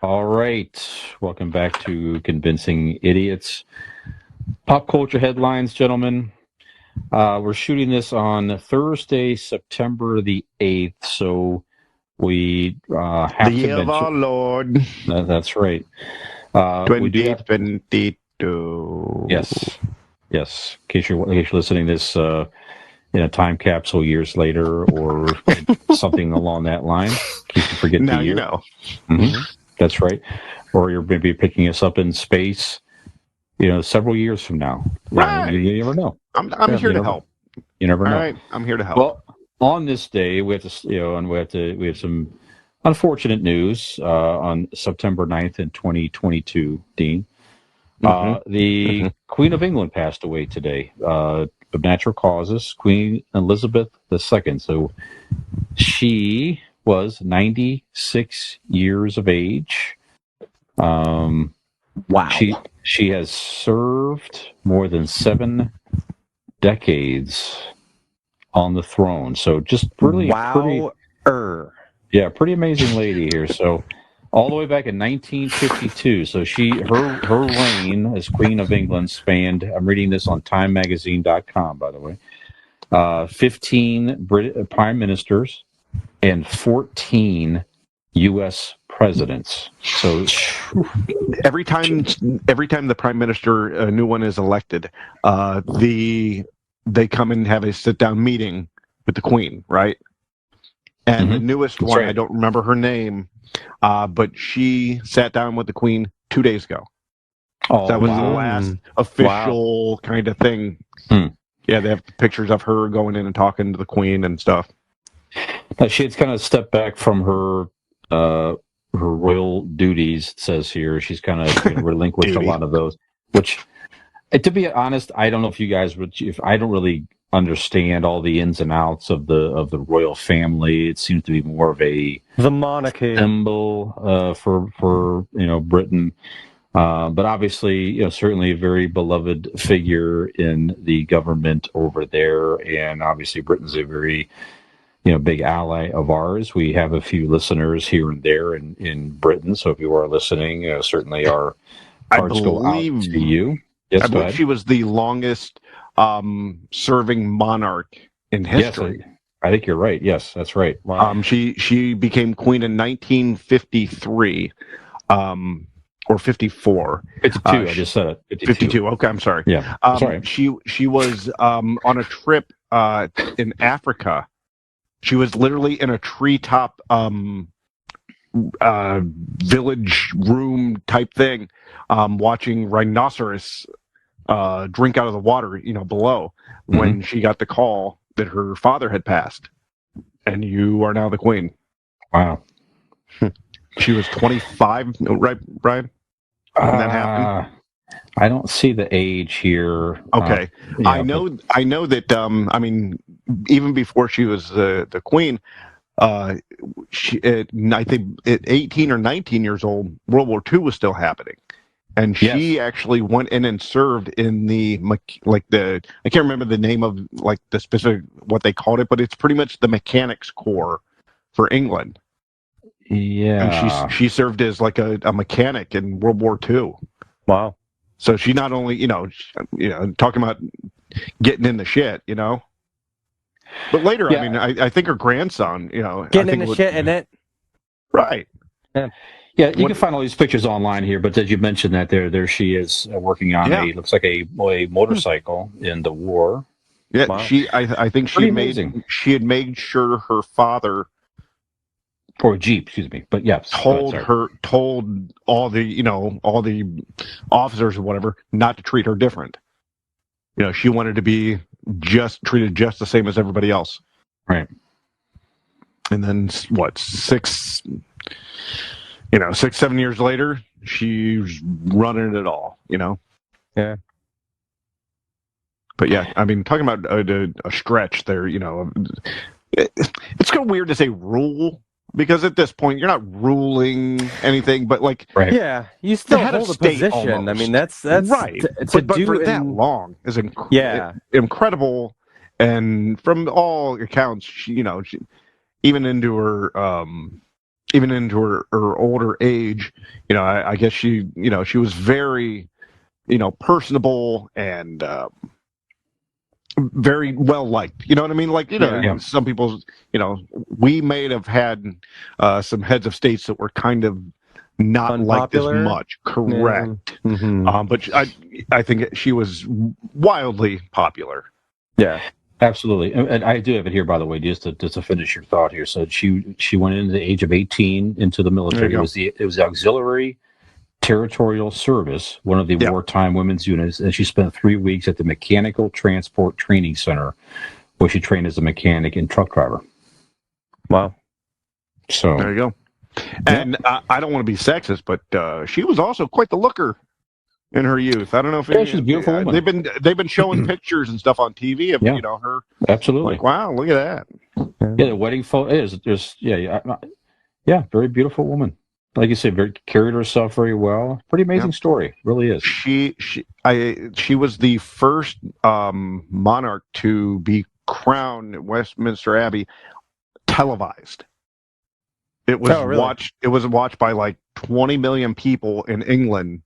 All right. Welcome back to Convincing Idiots. Pop culture headlines, gentlemen. We're shooting this on Thursday, September the 8th, so we have The to year of our mention... Lord, That's right. We do have... 2022. Yes. In case you're listening to this in a time capsule years later or something along that line, in case you forget Now the year. you know. Mm-hmm. That's right. Or you're maybe picking us up in space, several years from now. Right. You never know. I'm Yeah, here you to never- help. You never All know. right, I'm here to help. Well, on this day, we have to, we have some unfortunate news on September 9th in 2022, Dean. The Queen of England passed away today of natural causes, Queen Elizabeth II. So she was 96 years of age. Wow. She has served more than 7 decades on the throne. So just pretty amazing lady here. So all the way back in 1952. So her reign as Queen of England spanned, I'm reading this on timemagazine.com, by the way, 15 prime ministers and 14 U.S. presidents. So Every time the prime minister, a new one is elected, they come and have a sit-down meeting with the Queen, right? And the newest That's one, right. I don't remember her name, but she sat down with the Queen 2 days ago. Oh, That was the wow. last official kind of thing. Hmm. Yeah, they have pictures of her going in and talking to the Queen and stuff. Now, she had kind of stepped back from her royal duties. It says here she's kind of relinquished a lot of those. Which, to be honest, I don't know if you guys would. If I don't really understand all the ins and outs of the royal family, it seems to be more of the monarchy symbol for Britain. But obviously, certainly a very beloved figure in the government over there, and obviously Britain's a very big ally of ours. We have a few listeners here and there in Britain, so if you are listening, certainly our hearts go out to you. Yes, I believe she was the longest serving monarch in history. Yes, I think you're right. Yes, that's right. Wow. She became queen in 1953. Or 54. 52, I just said it. 52. Okay, I'm sorry. Yeah, sorry. She was on a trip in Africa. She was literally in a treetop village room type thing, watching rhinoceros drink out of the water, below, when she got the call that her father had passed, and you are now the queen. Wow. She was 25, right, Brian? When that happened? I don't see the age here. Okay, I know that. Even before she was the queen, I think at 18 or 19 years old, World War II was still happening, and she actually went in and served in the I can't remember the name of the specific what they called it, but it's pretty much the Mechanics Corps for England. Yeah, and she served as a mechanic in World War II. Wow. So she not only talking about getting in the shit, but later, I think her grandson, getting in the shit in it. Right. Yeah, you can find all these pictures online here, but as you mentioned that there she is working on looks like a motorcycle in the war. Yeah, wow. I think she had made sure her father, or Jeep, excuse me, but yes, told all the officers or whatever not to treat her different. She wanted to be treated just the same as everybody else. Right. And then 7 years later, she's running it all. Yeah. But yeah, talking about a stretch there. It's kind of weird to say rule. Because at this point, you're not ruling anything, but right. Yeah, you still hold a position. Almost. That's right. But for that long is incredible, and from all accounts, she, even into her older age, I guess she was very, personable and very well liked. You know what I mean? Some people, we may have had some heads of states that were kind of not unpopular. Liked as much. Correct. Yeah. Mm-hmm. But I think she was wildly popular. Yeah. Absolutely, and I do have it here, by the way, just to finish your thought here. So she went into the age of 18 into the military. It was the auxiliary territorial service, one of the wartime women's units, and she spent 3 weeks at the Mechanical Transport Training Center, where she trained as a mechanic and truck driver. Wow. So there you go. And I don't want to be sexist, but she was also quite the looker in her youth. I don't know if she's a beautiful woman. They've been showing pictures and stuff on TV of her. Absolutely. Wow, look at that. Yeah, the wedding photo is very beautiful woman. Like you said, carried herself very well. Pretty amazing story, really is. She was the first monarch to be crowned at Westminster Abbey televised. It was watched. It was watched by 20 million people in England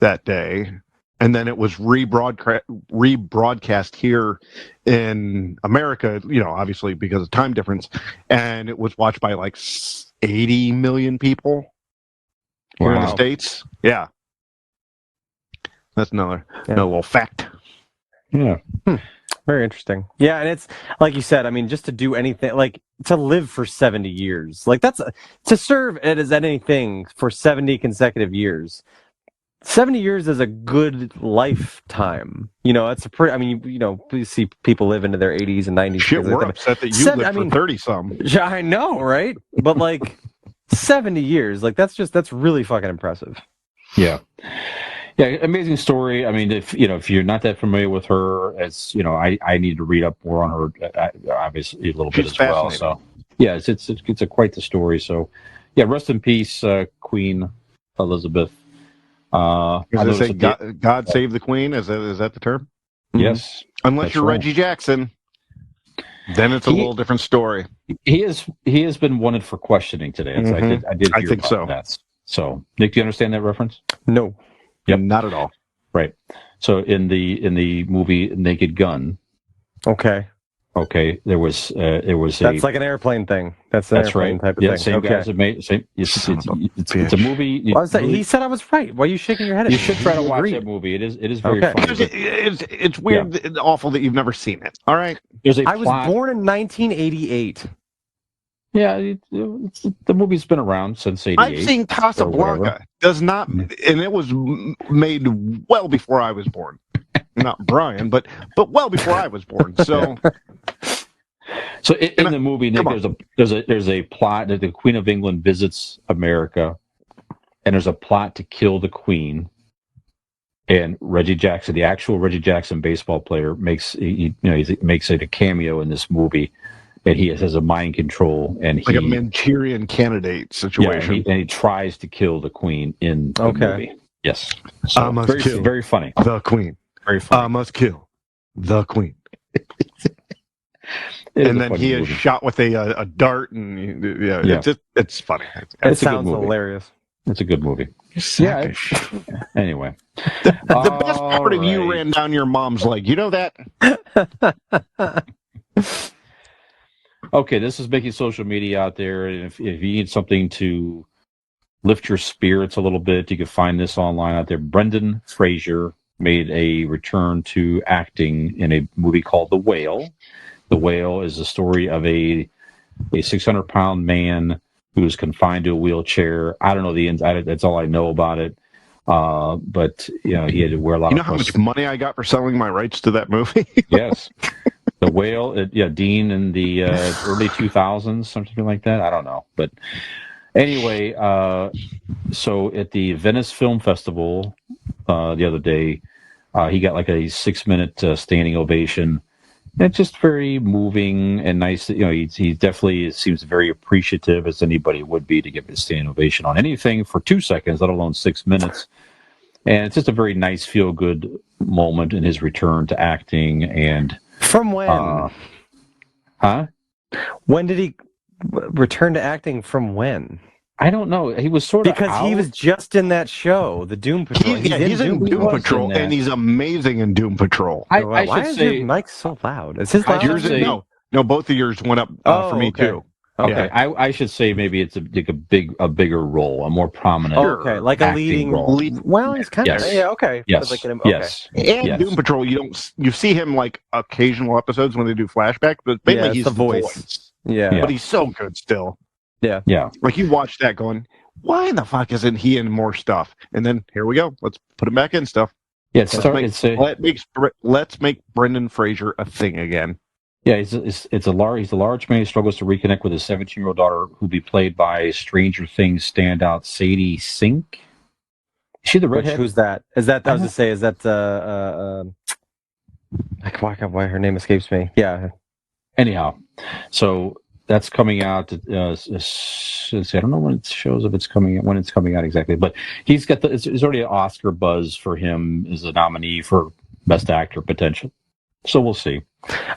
that day, and then it was rebroadcast here in America. Obviously because of time difference, and it was watched by 80 million people here in the Wow. States. Yeah. That's another little fact. Yeah. Very interesting. Yeah, and it's like you said. I mean, just to do anything, like to live for 70 years, like to serve it as anything for 70 consecutive years. 70 years is a good lifetime. You know, that's a pretty. I mean, you see people live into their 80s and 90s. Shit, we're upset that you lived for 30-some. Yeah, I know, right? But like 70 years, like that's really fucking impressive. Yeah. Yeah, amazing story. I mean, if you're not that familiar with her, as I need to read up more on her, obviously a little bit as well. So, yeah, it's quite the story. So, yeah, rest in peace, Queen Elizabeth. God save the Queen. Is that the term? Yes. Unless you're Reggie Jackson, then it's a little different story. He has been wanted for questioning today. Mm-hmm. I did. I think so. That. So, Nick, do you understand that reference? No. Yep, not at all. Right. So in the movie Naked Gun. Okay, there was that's like an airplane thing. That's airplane right. type of yeah, thing. Same guys that made same. It's a movie. He said I was right. Why are you shaking your head? You should try to watch that movie. It is very funny. It's weird, and awful that you've never seen it. All right. I was born in 1988. Yeah, the movie's been around since '88. I've seen Casablanca. Does not, and it was made well before I was born. Not Brian, but well before I was born. So, in the movie, Nick, there's a plot that the Queen of England visits America, and there's a plot to kill the Queen. And Reggie Jackson, the actual Reggie Jackson baseball player, makes a cameo in this movie. And he has a mind control, and like a Manchurian candidate situation. Yeah, and he tries to kill the Queen in the movie. Yes, so I must kill very funny. The Queen. Very funny. I must kill the Queen. And then he is shot with a dart, and it's funny. It sounds hilarious. It's a good movie. Yeah. Anyway, the best part of you ran down your mom's leg. You know that. Okay, this is making social media out there, and if you need something to lift your spirits a little bit, you can find this online out there. Brendan Frazier made a return to acting in a movie called The Whale. The Whale is the story of a 600-pound man who was confined to a wheelchair. I don't know the ins. That's all I know about it. But he had to wear a lot. You know how much money I got for selling my rights to that movie? Yes. The Whale, Dean in the early 2000s, something like that. I don't know. But anyway, so at the Venice Film Festival the other day, he got like a 6-minute standing ovation. It's just very moving and nice. He definitely seems very appreciative, as anybody would be, to give a standing ovation on anything for 2 seconds, let alone 6 minutes. And it's just a very nice, feel-good moment in his return to acting. And from when? When did he return to acting? From when? I don't know. He was sort of because he was just in that show, the Doom Patrol. He's in Doom Patrol, and he's amazing in Doom Patrol. Why is your mic so loud? Is his loud? No, both of yours went up for me too. Okay, yeah. I should say maybe it's a bigger role, a more prominent. Oh, okay, like a leading role. Well, he's kind of okay. Yes, like yes. And Doom Patrol, you see him like occasional episodes when they do flashback, but mainly he's the voice. Yeah, but he's so good still. Yeah. Like you watch that going, why in the fuck isn't he in more stuff? And then here we go. Let's put him back in stuff. Yeah, let's make Brendan Fraser a thing again. Yeah, he's a large man who struggles to reconnect with his 17-year-old daughter, who'll be played by Stranger Things standout Sadie Sink. Is she the redhead? Who's that? Is that I was to say? Is that why her name escapes me? Yeah. Anyhow, so that's coming out. I don't know when it shows if it's coming when it's coming out exactly, but he's got there's already an Oscar buzz for him as a nominee for Best Actor potential. So we'll see.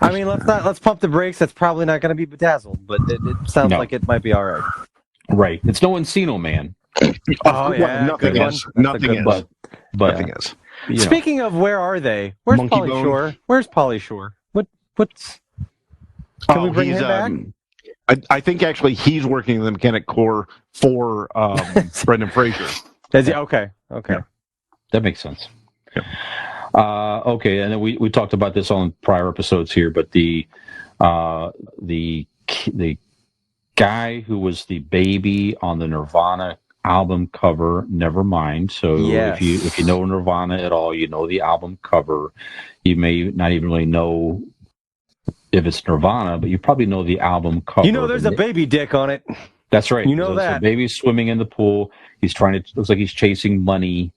I mean, let's pump the brakes. That's probably not going to be Bedazzled, but it sounds like it might be all right. Right. It's no Encino Man. Oh yeah, nothing is. Nothing is. But nothing is. Speaking of, where are they? Where's Pauly Shore? Where's Pauly Shore? What's? Can we bring him back? I think actually he's working in the mechanic corps for Brendan Fraser. Is he? Okay. Yeah. That makes sense. Okay, and then we talked about this on prior episodes here, but the guy who was the baby on the Nirvana album cover, Nevermind. So Yes. if you know Nirvana at all, you know the album cover. You may not even really know if it's Nirvana, but you probably know the album cover. You know, there's a baby dick on it. That's right. You know There's that. a baby swimming in the pool. He's looks like he's chasing money,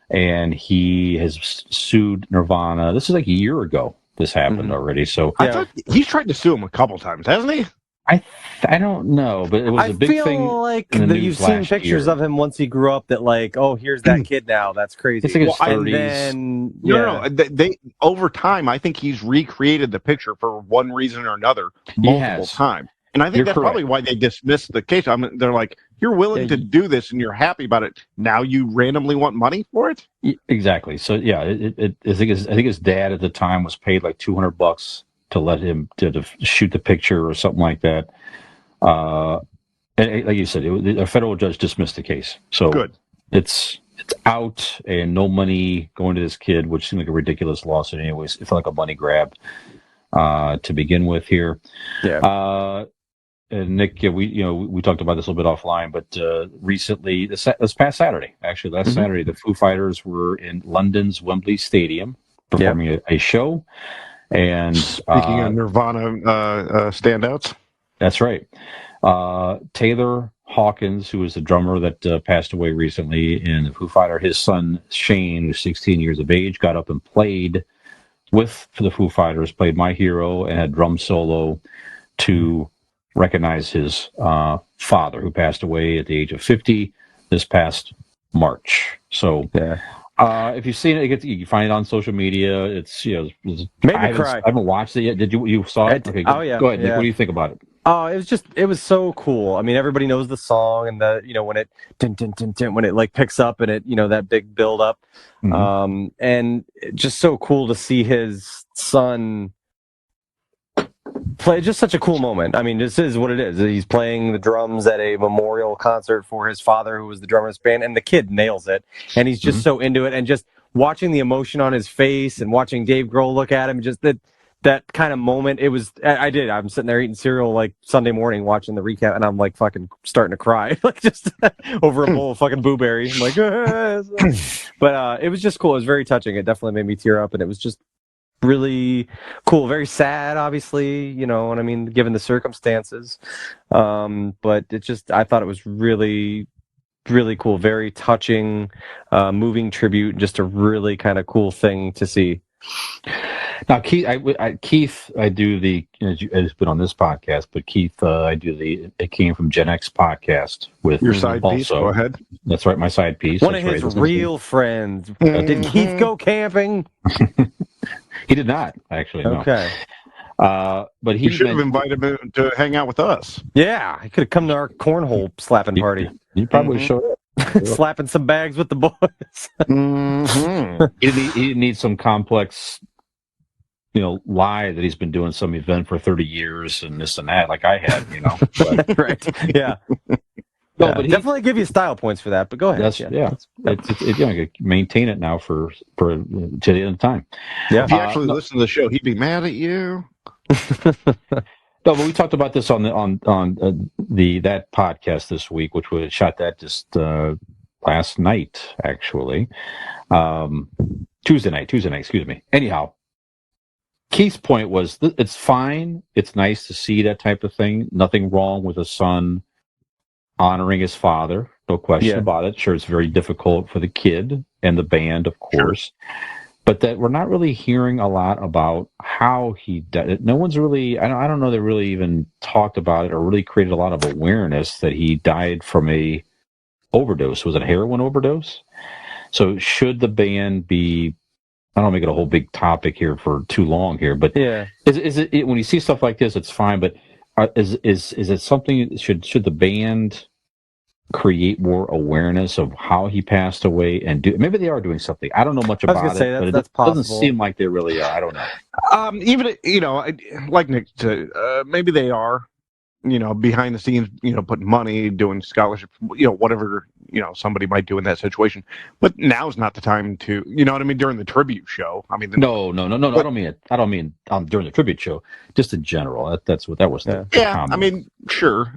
and he has sued Nirvana. This is like a year ago. This happened already. So I thought he's tried to sue him a couple times, hasn't he? I don't know, but it was a big thing. I feel like in the you've news seen last pictures year. of him once he grew up. That like, oh, here's that kid now. That's crazy. It's like his And 30s. then No. They over time, I think he's recreated the picture for one reason or another multiple has. times. And I think You're that's correct. probably why they dismissed the case. I mean, they're like, you're willing to do this and you're happy about it. Now you randomly want money for it? Exactly. So yeah, I think his dad at the time was paid like $200 to let him to shoot the picture or something like that. And like you said, a federal judge dismissed the case. So Good. It's out and no money going to this kid, which seemed like a ridiculous lawsuit. Anyways, it felt like a money grab to begin with here. Yeah. And Nick, we talked about this a little bit offline, but recently, this past Saturday, actually last Saturday, the Foo Fighters were in London's Wembley Stadium performing a show. And Speaking of Nirvana standouts. That's right. Taylor Hawkins, who was the drummer that passed away recently in the Foo Fighter, his son Shane, who's 16 years of age, got up and played for the Foo Fighters, played My Hero, and had drum solo to recognize his father, who passed away at the age of 50 this past March. So, if you've seen it, you can find it on social media. It's Made me cry. I haven't watched it yet. Did you saw it? Okay, oh yeah. Go ahead, Nick. Yeah. What do you think about it? Oh, it was so cool. I mean, everybody knows the song, and when it when it like picks up and it that big build up, and just so cool to see his son play. Just such a cool moment. I mean, this is what it is. He's playing the drums at a memorial concert for his father, who was the drummer of this band, and the kid nails it, and he's just so into it, and just watching the emotion on his face, and watching Dave Grohl look at him, just that kind of moment. It was, I'm sitting there eating cereal like Sunday morning watching the recap, and I'm like fucking starting to cry, like just over a bowl of fucking blueberry. I'm like, but it was just cool. It was very touching. It definitely made me tear up, and it was just really cool. Very sad, obviously, you know what I mean, given the circumstances. But I thought it was really, really cool. Very touching, moving tribute, just a really kind of cool thing to see. Now, Keith, I do the, it's been on this podcast, but Keith, I do It Came from Gen X podcast with your side piece. Go ahead. That's right, my side piece. One of his real friends. Did Keith go camping? He did not, actually. No. Okay. But he You should have invited him to hang out with us. Yeah, he could have come to our cornhole slapping party. He probably showed up. Slapping some bags with the boys. He didn't need some complex, lie that he's been doing some event for 30 years and this and that, like I had, But, right. Yeah. no, but definitely give you style points for that. But go ahead. It's maintain it now for to the end of time. Yeah. If he actually listened to the show, he'd be mad at you. No, but we talked about this on that podcast this week, which we shot that just last night, actually, Tuesday night. Excuse me. Anyhow, Keith's point was it's fine. It's nice to see that type of thing. Nothing wrong with a son honoring his father. No question about it. Sure, it's very difficult for the kid and the band, of course. Sure. But that we're not really hearing a lot about how he did it. No one's really, I don't know, they really even talked about it or really created a lot of awareness that he died from a overdose. Was it a heroin overdose? So should the band be, I don't make it a whole big topic here for too long here, but is it when you see stuff like this, it's fine, but is it something, should the band create more awareness of how he passed away and maybe they are doing something. I don't know much about it, but it doesn't seem like they really are. I don't know. Even, like Nick said, maybe they are. behind the scenes, putting money, doing scholarships, whatever, somebody might do in that situation. But now's not the time to, you know what I mean, during the tribute show. I mean, No. I don't mean it. I don't mean during the tribute show. Just in general. That's what that was. The comment. I mean, sure.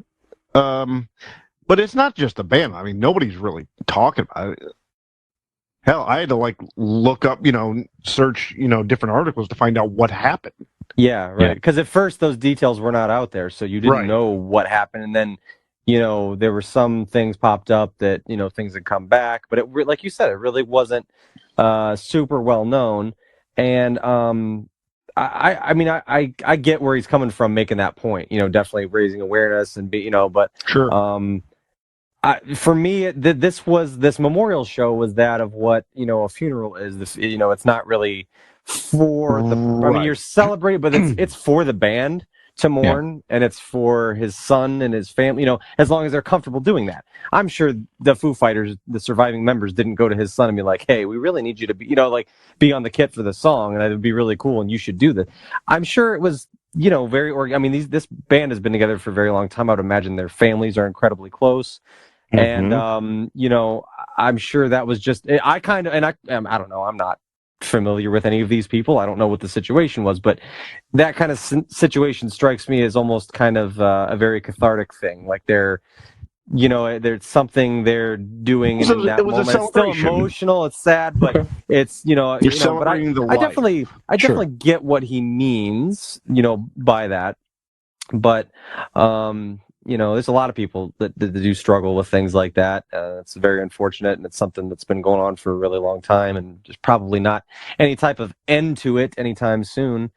But it's not just the band. I mean, nobody's really talking about it. Hell, I had to look up, search, different articles to find out what happened. Yeah, right. Because at first those details were not out there, so you didn't know what happened. And then, there were some things popped up that, things had come back. But it, like you said, it really wasn't super well known. And I get where he's coming from making that point. Definitely raising awareness and but sure. For me, this memorial show was that of what a funeral is. This it's not really for the. I mean, you're celebrating, but it's for the band to mourn, and it's for his son and his family. As long as they're comfortable doing that. I'm sure the Foo Fighters, the surviving members, didn't go to his son and be like, "Hey, we really need you to be be on the kit for the song, and it would be really cool, and you should do this." I'm sure it was. Very. I mean, this band has been together for a very long time. I would imagine their families are incredibly close. And, I'm sure that was just, I don't know, I'm not familiar with any of these people. I don't know what the situation was, but that kind of situation strikes me as almost kind of a very cathartic thing. Like there's something they're doing in that moment. It's still emotional. It's sad, but it's, you're celebrating the life. I definitely get what he means, by that. But, there's a lot of people that do struggle with things like that. It's very unfortunate, and it's something that's been going on for a really long time, and there's probably not any type of end to it anytime soon.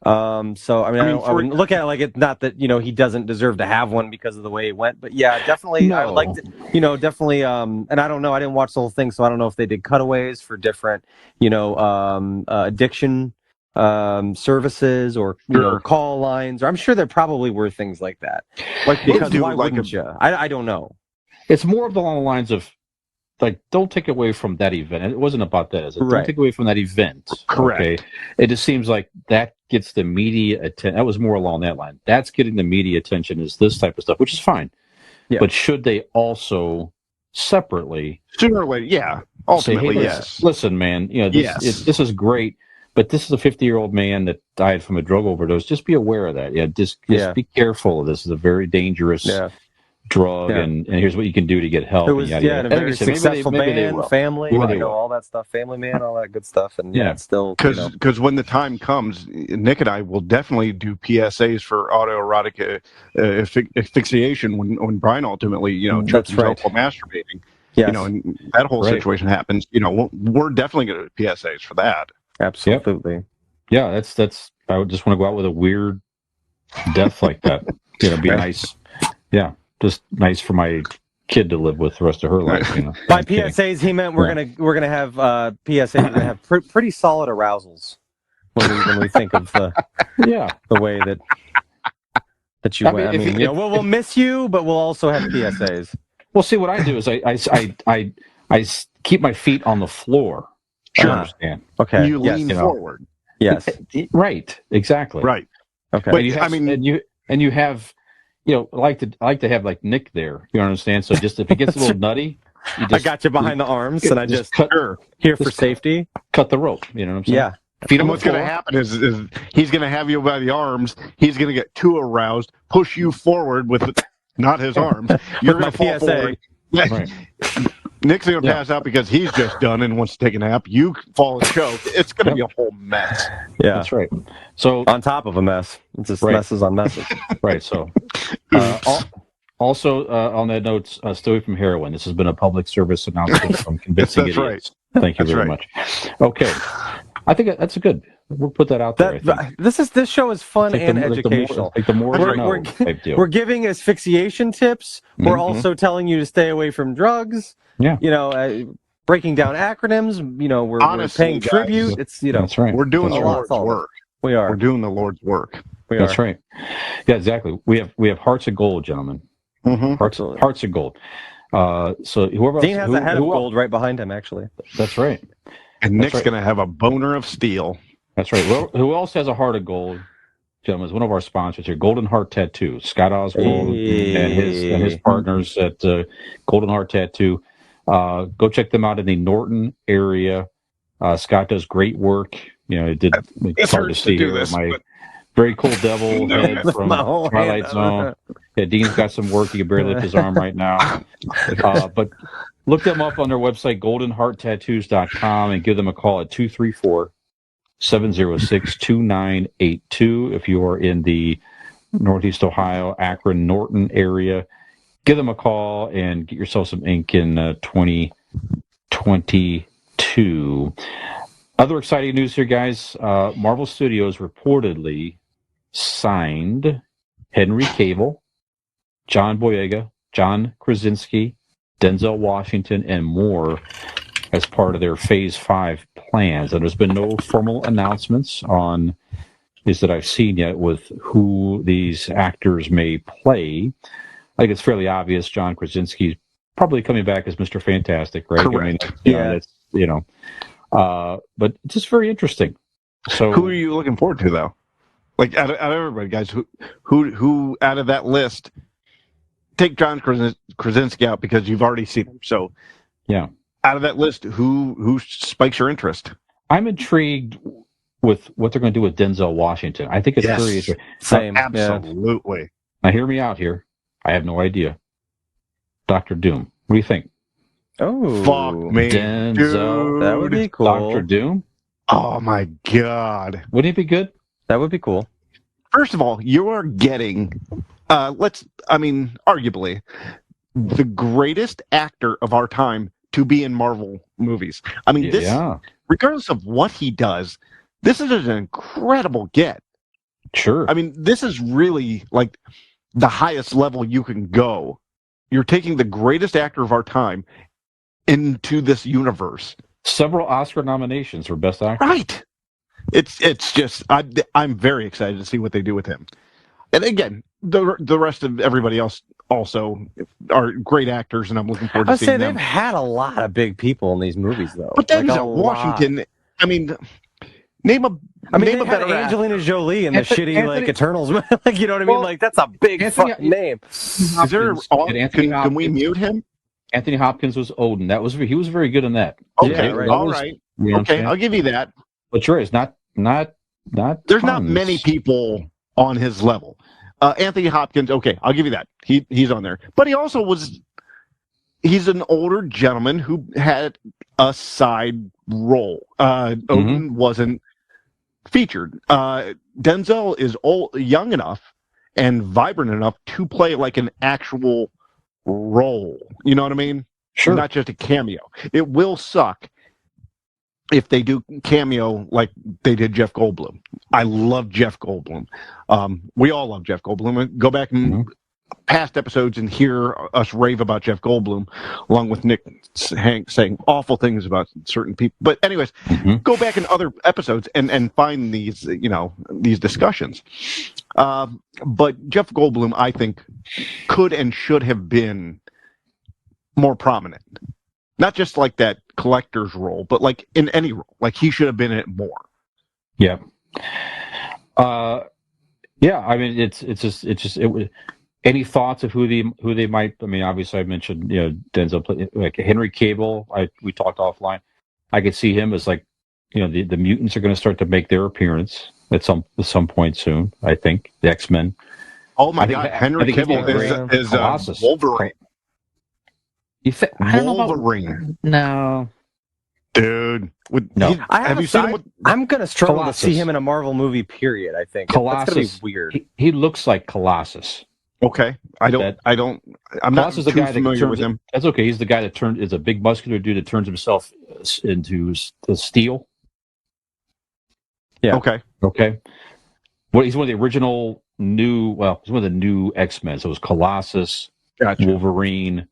So, I wouldn't look at it like it's not that, he doesn't deserve to have one because of the way it went. But, yeah, definitely, I would like to, definitely, and I don't know, I didn't watch the whole thing, so I don't know if they did cutaways for different, addiction services or call lines, or I'm sure there probably were things like that. Because why wouldn't you? I don't know. It's more along the lines of don't take away from that event. It wasn't about that, is it? Don't take away from that event. Correct. Okay? It just seems like that gets the media attention. That was more along that line. That's getting the media attention is this type of stuff, which is fine. Yeah. But should they also separately sooner or later? Yeah. Ultimately, say, hey, yes. Listen, man. This is great. But this is a 50-year-old man that died from a drug overdose. Just be aware of that. Just be careful of this. This is a very dangerous drug, and here's what you can do to get help. It was a very successful band, family, all that stuff, family man, all that good stuff, and it's still because when the time comes, Nick and I will definitely do PSAs for autoerotic asphyxiation when Brian ultimately chokes himself while masturbating. Yes. And that whole situation happens. We're definitely going to do PSAs for that. Absolutely. Yep. Yeah, that's. I would just want to go out with a weird death like that. Be nice. Yeah, just nice for my kid to live with the rest of her life. By PSAs, he meant we're gonna have PSAs. We're gonna have pretty solid arousals when we think of the way that you went. We'll miss you, but we'll also have PSAs. Well, see, what I do is I keep my feet on the floor. Sure. I understand. Okay. You lean forward. Yes. Right. Exactly. Right. Okay. But you have, you have, like to have like Nick there. You understand? So just if it gets a little nutty, I got you behind the arms, and I just cut here for safety. Cut the rope. You know what I'm saying? Yeah. And what's going to happen is he's going to have you by the arms. He's going to get too aroused, push you forward with not his arms. You're going to fall forward. Right. Nick's going to pass out because he's just done and wants to take a nap. You fall and choke. It's going to be a whole mess. Yeah, that's right. So on top of a mess, it's just messes on messes. Right. So, also on that note, stay away from heroin. This has been a public service announcement from Convincing Idiots. Right. Thank you very much. Okay, I think that's a good. We'll put that out there. This show is fun and educational. We're giving asphyxiation tips. We're also telling you to stay away from drugs. Yeah. Breaking down acronyms. We're paying tribute. It's that's right. We're doing the Lord's work. We are. We're doing the Lord's work. That's right. Yeah, exactly. We have hearts of gold, gentlemen. Mm-hmm. Hearts of gold. So whoever Dean has a head of gold right behind him. Actually, that's right. And Nick's going to have a boner of steel. That's right. Who else has a heart of gold? gentlemen, is one of our sponsors here, Golden Heart Tattoo. Scott Oswald and his partners at Golden Heart Tattoo. Go check them out in the Norton area. Scott does great work. It's hard to see here. My very cool devil head from Twilight Zone. Yeah, Dean's got some work. He can barely lift his arm right now. But look them up on their website, goldenhearttattoos.com, and give them a call at 234-706-2982 if you are in the Northeast Ohio, Akron, Norton area. Give them a call and get yourself some ink in 2022. Other exciting news here, guys. Marvel Studios reportedly signed Henry Cavill, John Boyega, John Krasinski, Denzel Washington, and more as part of their Phase 5 plans. And there's been no formal announcements on these that I've seen yet with who these actors may play. I think it's fairly obvious John Krasinski's probably coming back as Mr. Fantastic, right? Correct. But it's just very interesting. So, who are you looking forward to, though? Like out of everybody, guys, who out of that list? Take John Krasinski out because you've already seen him. So, yeah, out of that list, who spikes your interest? I'm intrigued with what they're going to do with Denzel Washington. I think it's very interesting. Same, absolutely. Yeah. Now, hear me out here. I have no idea. Dr. Doom. What do you think? Oh, fuck me, Denzel. dude. That would be cool. Dr. Doom. Oh my god, wouldn't it be good? That would be cool. First of all, you are getting, arguably, the greatest actor of our time to be in Marvel movies. I mean, this, regardless of what he does, this is an incredible get. Sure. I mean, this is really like the highest level you can go. You're taking the greatest actor of our time into this universe. Several Oscar nominations for Best Actor. Right. It's just I'm very excited to see what they do with him. And again, the rest of everybody else also are great actors, and I'm looking forward to seeing them. They've had a lot of big people in these movies, though. But Denzel Washington, I mean, name a better Angelina Jolie in the shitty Eternals. Like, you know what I mean? Like, that's a big fucking name. Is there? Can we mute him? Anthony Hopkins was Odin. He was very good in that. Okay, all right. Okay, I'll give you that. But sure, it's not. There's not many people on his level. Anthony Hopkins. Okay, I'll give you that. He's on there. But he also was. He's an older gentleman who had a side role. Odin wasn't featured. Denzel is young enough and vibrant enough to play like an actual role. You know what I mean? Sure. Not just a cameo. It will suck if they do cameo like they did Jeff Goldblum. I love Jeff Goldblum. We all love Jeff Goldblum. Go back and past episodes and hear us rave about Jeff Goldblum, along with Nick Hank saying awful things about certain people. But anyways, go back in other episodes and find these, these discussions. But Jeff Goldblum, I think, could and should have been more prominent. Not just like that collector's role, but like in any role. Like he should have been in it more. Yeah. Yeah. I mean, it would. Any thoughts of who they might? I mean, obviously, I mentioned Denzel, like Henry Cavill. We talked offline. I could see him as like, the mutants are going to start to make their appearance at some point soon. I think the X-Men. Oh my God, Henry Cavill is Wolverine. You think Wolverine? No, dude. Have you seen him? I'm going to struggle to see him in a Marvel movie. Period. I think Colossus. That's going to be weird. He looks like Colossus. Okay, I'm not too familiar with him. That's okay. He's the guy that is a big muscular dude that turns himself into steel. Yeah. Okay. He's one of the original he's one of the new X-Men. So it was Colossus, Wolverine,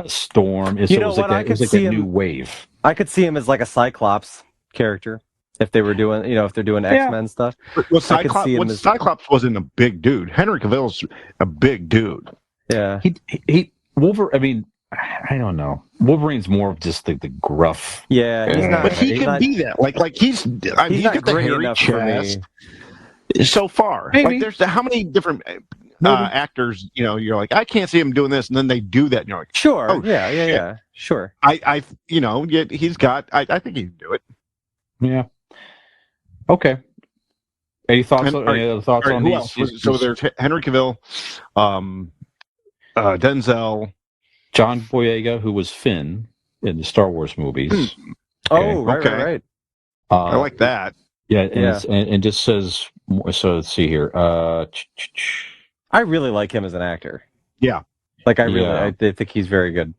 Storm. It was like a new wave. I could see him as like a Cyclops character. If they were doing, if they're doing X-Men stuff. Cyclops wasn't a big dude. Henry Cavill's a big dude. Yeah. Wolverine, I mean, I don't know. Wolverine's more of just the gruff. Yeah, he's not. But he can be that. Like he's got the hairy chest. so far. Maybe. Like, there's how many different actors, you're like, I can't see him doing this, and then they do that, and you're like, Sure. oh, yeah. shit. Sure. Yet he's got. I think he can do it. Yeah. Okay. Any thoughts? And, any other thoughts on who these? else? So there's Henry Cavill, Denzel, John Boyega, who was Finn in the Star Wars movies. Oh, right, Okay. right. I like that. Yeah, and just says. So let's see here. I really like him as an actor. Yeah. Like I think he's very good.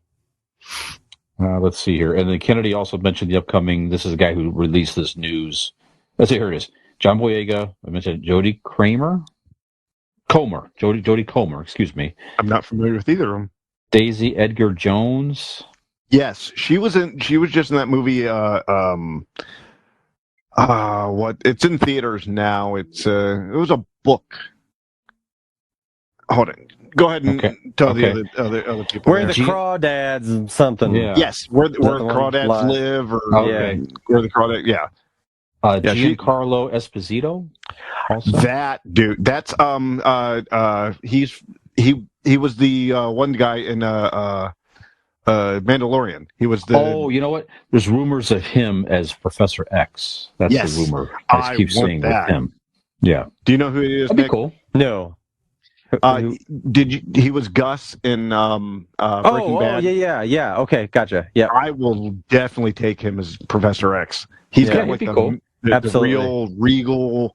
Let's see here. And then Kennedy also mentioned the upcoming. This is a guy who released this news. Let's see, here it is. John Boyega. I mentioned Jodie Comer. Jodie Comer. Excuse me. I'm not familiar with either of them. Daisy Edgar Jones. Yes, she was just in that movie. What? It's in theaters now. It was a book. Hold on. Go ahead and tell the other people. Where the crawdads and something. Yeah. Yes, where the crawdads live, or where the crawdads. Yeah. Giancarlo Esposito. Also? That dude. That's he was the one guy in Mandalorian. He was the. Oh, you know what? There's rumors of him as Professor X. That's the rumor. I keep saying with him. Yeah. Do you know who he is? That'd be cool. No. He was Gus in Breaking Bad. Yeah. Okay, gotcha. Yeah. I will definitely take him as Professor X. He's got like the real regal.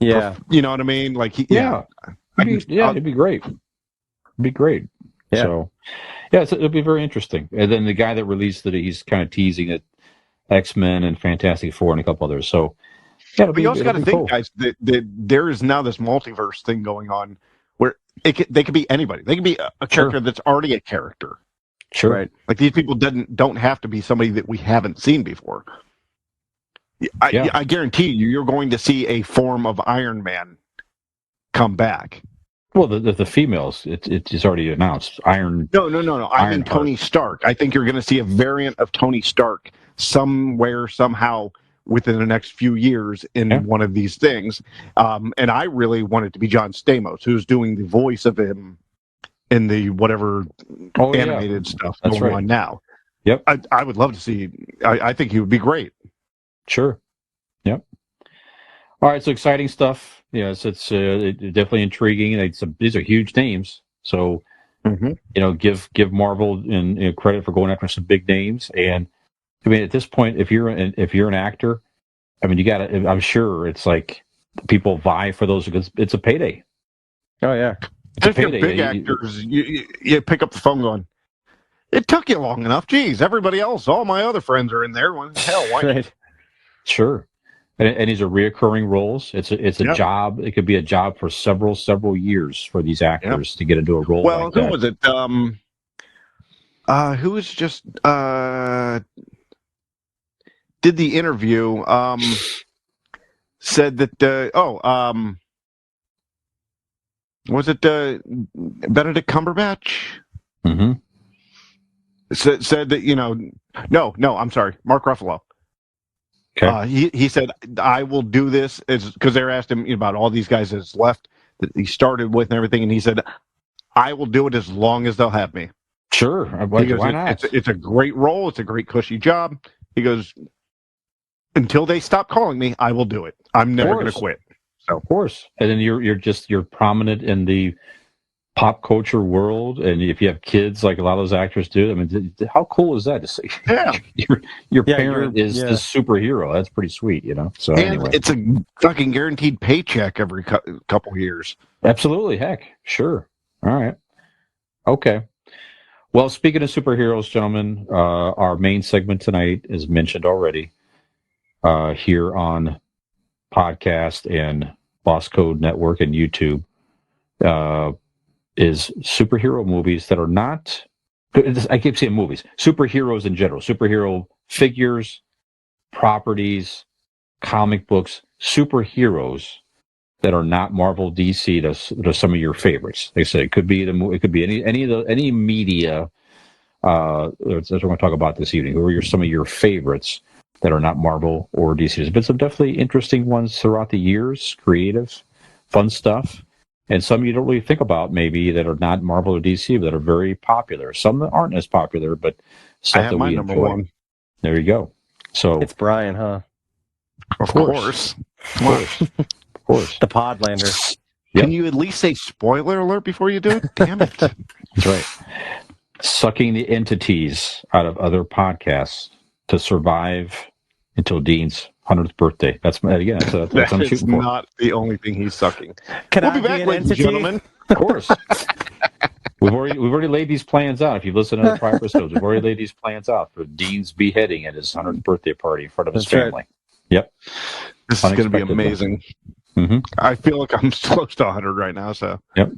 Yeah. You know what I mean? Like it'd be great. It'd be great. Yeah. So, it'll be very interesting. And then the guy that released it, he's kind of teasing it, X-Men and Fantastic Four and a couple others. So, but you also got to think, guys, that there is now this multiverse thing going on where they could be anybody. They could be a character that's already a character. Sure. Right. Like these people don't have to be somebody that we haven't seen before. I guarantee you're going to see a form of Iron Man come back. Well, the females, it's already announced. No. I mean Tony Stark. I think you're going to see a variant of Tony Stark somewhere, somehow, within the next few years in one of these things. And I really want it to be John Stamos, who's doing the voice of him in the whatever animated stuff going on now. Yep. I would love to see. I think he would be great. Sure. Yep. All right. So exciting stuff. Yes, it's definitely intriguing. These are huge names. So, give Marvel and credit for going after some big names. And I mean, at this point, if you're an actor, I mean, you got to. I'm sure it's like people vie for those because it's a payday. Oh yeah. If you're big actors, you pick up the phone going, it took you long enough. Geez, everybody else, all my other friends are in there. Hell, why? Right. Sure. And these are reoccurring roles. It's a job. It could be a job for several years for these actors to get into a role. Well, like who that. was it? Who was just did the interview? Said that. Was it Benedict Cumberbatch? Mm-hmm. Said that no, I'm sorry, Mark Ruffalo. Okay. He said, I will do this because they asked him about all these guys that's left that he started with and everything, and he said, I will do it as long as they'll have me. Sure. Why not? It's a great role. It's a great cushy job. He goes, until they stop calling me, I will do it. I'm never going to quit. So of course. And then you're prominent in the pop culture world, and if you have kids like a lot of those actors do, I mean, how cool is that to see? Yeah, your parent is the superhero. That's pretty sweet, So and anyway, it's a fucking guaranteed paycheck every couple years. Absolutely, heck, sure. All right, okay. Well, speaking of superheroes, gentlemen, our main segment tonight is mentioned already here on podcast and Boss Code Network and YouTube. Is superhero movies that are not, I keep saying movies, superheroes in general, superhero figures, properties, comic books, superheroes that are not Marvel, DC. That are some of your favorites. They say it could be it could be any media. That's what we're going to talk about this evening. Who are some of your favorites that are not Marvel or DC? There's been some definitely interesting ones throughout the years, creative. fun stuff, and some you don't really think about maybe that are not Marvel or DC, but that are very popular. Some that aren't as popular, but I stuff have that my we number enjoy. one. There you go. So It's Brian, huh? Of course. Of course. The Podlander. Yep. Can you at least say spoiler alert before you do it? Damn it. That's right. Sucking the entities out of other podcasts to survive until Dean's 100th birthday. That's what That I'm is shooting for. not the only thing he's sucking. Can We'll I be back, an ladies and entity? gentlemen. Of course. We've already laid these plans out. If you've listened to the prior episodes, we've already laid these plans out for Dean's beheading at his 100th birthday party in front of his That's right. family. Yep. This is going to be Unexpected, amazing. Mm-hmm. I feel like I'm close to 100 right now, so. Yep.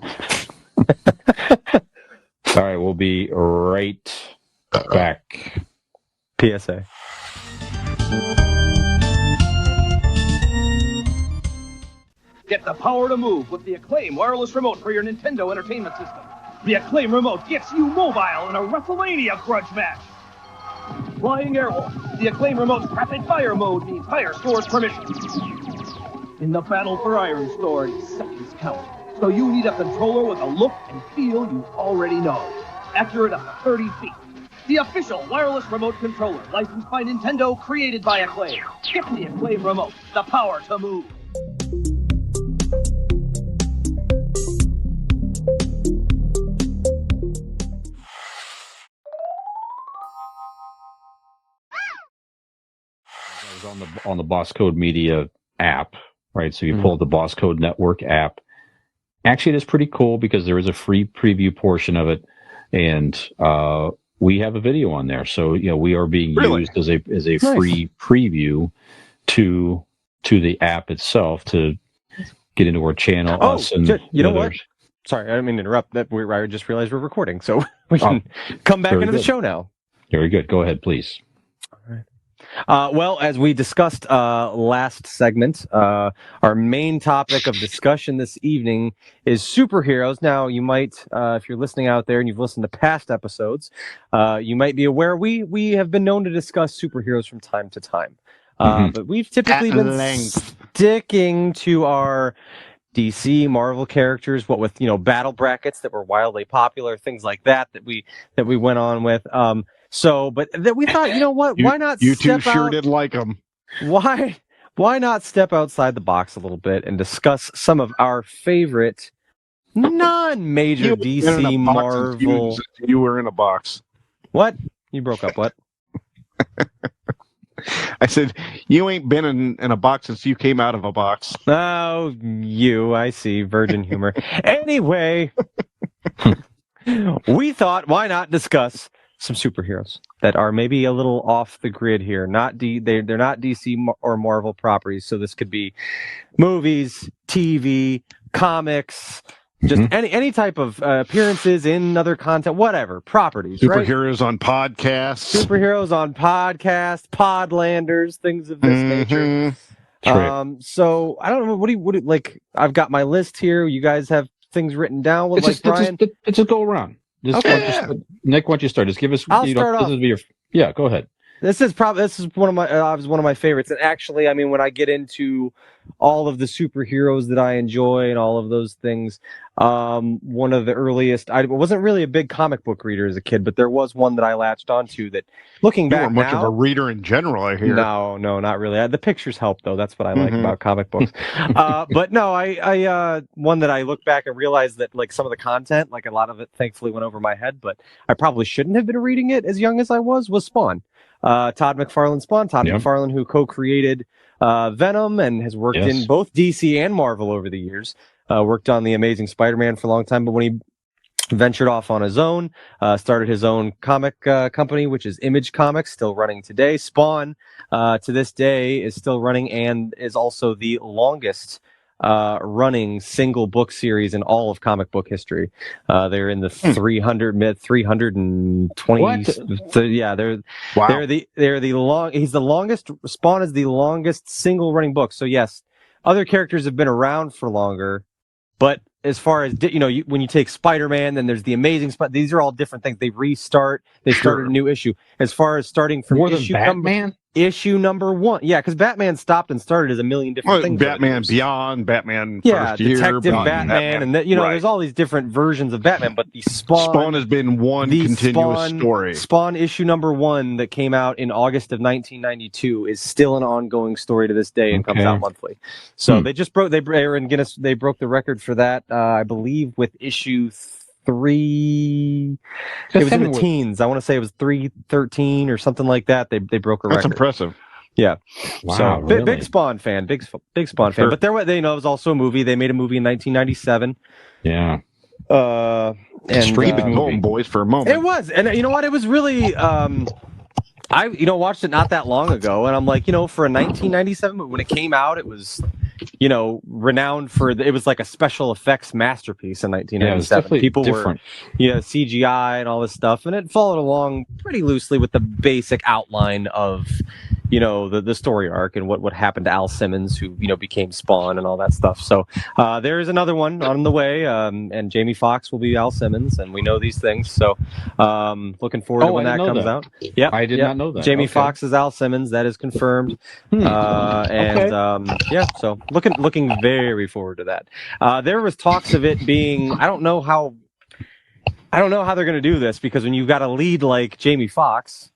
All right, we'll be right back. PSA. Get the power to move with the Acclaim wireless remote for your Nintendo Entertainment System. The Acclaim remote gets you mobile in a WrestleMania grudge match. Flying Airwolf, the Acclaim remote's rapid fire mode means higher scores permission. In the battle for Iron Sword, seconds count. So you need a controller with a look and feel you already know. Accurate up to 30 feet. The official wireless remote controller, licensed by Nintendo, created by Acclaim. Get the Acclaim remote, the power to move. I was on the Boss Code Media app, right? So you pull the Boss Code Network app. Actually, it is pretty cool because there is a free preview portion of it, and we have a video on there. So we are being used as a free preview to the app itself to get into our channel. Us and you know what? Sorry, I didn't mean to interrupt. I just realized we're recording, so we can come back into the show now. Very good. Go ahead, please. Well, as we discussed last segment, our main topic of discussion this evening is superheroes. Now, you might, if you're listening out there and you've listened to past episodes, you might be aware we have been known to discuss superheroes from time to time. But we've typically been sticking to our DC, Marvel characters, what with battle brackets that were wildly popular, things like that we went on with. But that we thought, what? Why not? You two step sure out? did like them. Why not step outside the box a little bit and discuss some of our favorite non-major DC Marvel? You were in a box. What? You broke up? What? I said you ain't been in a box since you came out of a box. Oh, I see. Virgin humor. Anyway, we thought, why not discuss some superheroes that are maybe a little off the grid here. They're not DC or Marvel properties, so this could be movies, TV, comics, just any type of appearances in other content, whatever, properties. Superheroes on podcasts. Superheroes on podcasts, Podlanders, things of this nature. So I don't know. What do you like? I've got my list here. You guys have things written down. Brian, Let's just go around. Nick, why don't you start? Just give us. I'll start off. Go ahead. This is one of my favorites. And actually, I mean, when I get into all of the superheroes that I enjoy and all of those things, one of the earliest, I wasn't really a big comic book reader as a kid, but there was one that I latched onto that, looking back now. You weren't much of a reader in general, I hear. No, not really. The pictures help, though. That's what I like about comic books. But no, I one that I look back and realize that like some of the content, like a lot of it, thankfully went over my head, but I probably shouldn't have been reading it as young as I was Spawn. Todd McFarlane's Spawn. Todd McFarlane, who co-created Venom and has worked in both DC and Marvel over the years. Worked on The Amazing Spider-Man for a long time, but when he ventured off on his own, started his own comic company, which is Image Comics, still running today. Spawn, to this day, is still running and is also the longest running single book series in all of comic book history. They're in the 320. They're the long. He's the longest. Spawn is the longest single running book. So yes, other characters have been around for longer, but as far as when you take Spider-Man, then there's the Amazing These are all different things. They restart. They started a new issue. As far as starting from more than Batman. issue number 1. Yeah, because Batman stopped and started as a million different things. Batman Beyond, Batman yeah, First Year, Detective Batman, and right. there's all these different versions of Batman, but the Spawn has been one continuous story. Spawn issue number 1 that came out in August of 1992 is still an ongoing story to this day and comes out monthly. So they broke the record for that, I believe, with issue 3. It was in the teens. I want to say it was 313 or something like that. They broke a record. That's impressive. Yeah. Wow, So really? big Spawn fan, big Spawn fan. But it was also a movie. They made a movie in 1997. Yeah. And been home, boys, for a moment. It was, and you know what? It was really. I watched it not that long ago, and I'm like, for a 1997 movie, when it came out, it was, renowned for it was like a special effects masterpiece in 1997. People different. were, CGI and all this stuff, and it followed along pretty loosely with the basic outline of, the story arc and what happened to Al Simmons, who became Spawn and all that stuff. So there is another one on the way, and Jamie Foxx will be Al Simmons, and we know these things. So looking forward to when that comes out. Yeah, I did not know that. Jamie Foxx is Al Simmons. That is confirmed. So looking very forward to that. There was talks of it being. I don't know how they're going to do this, because when you've got a lead like Jamie Foxx,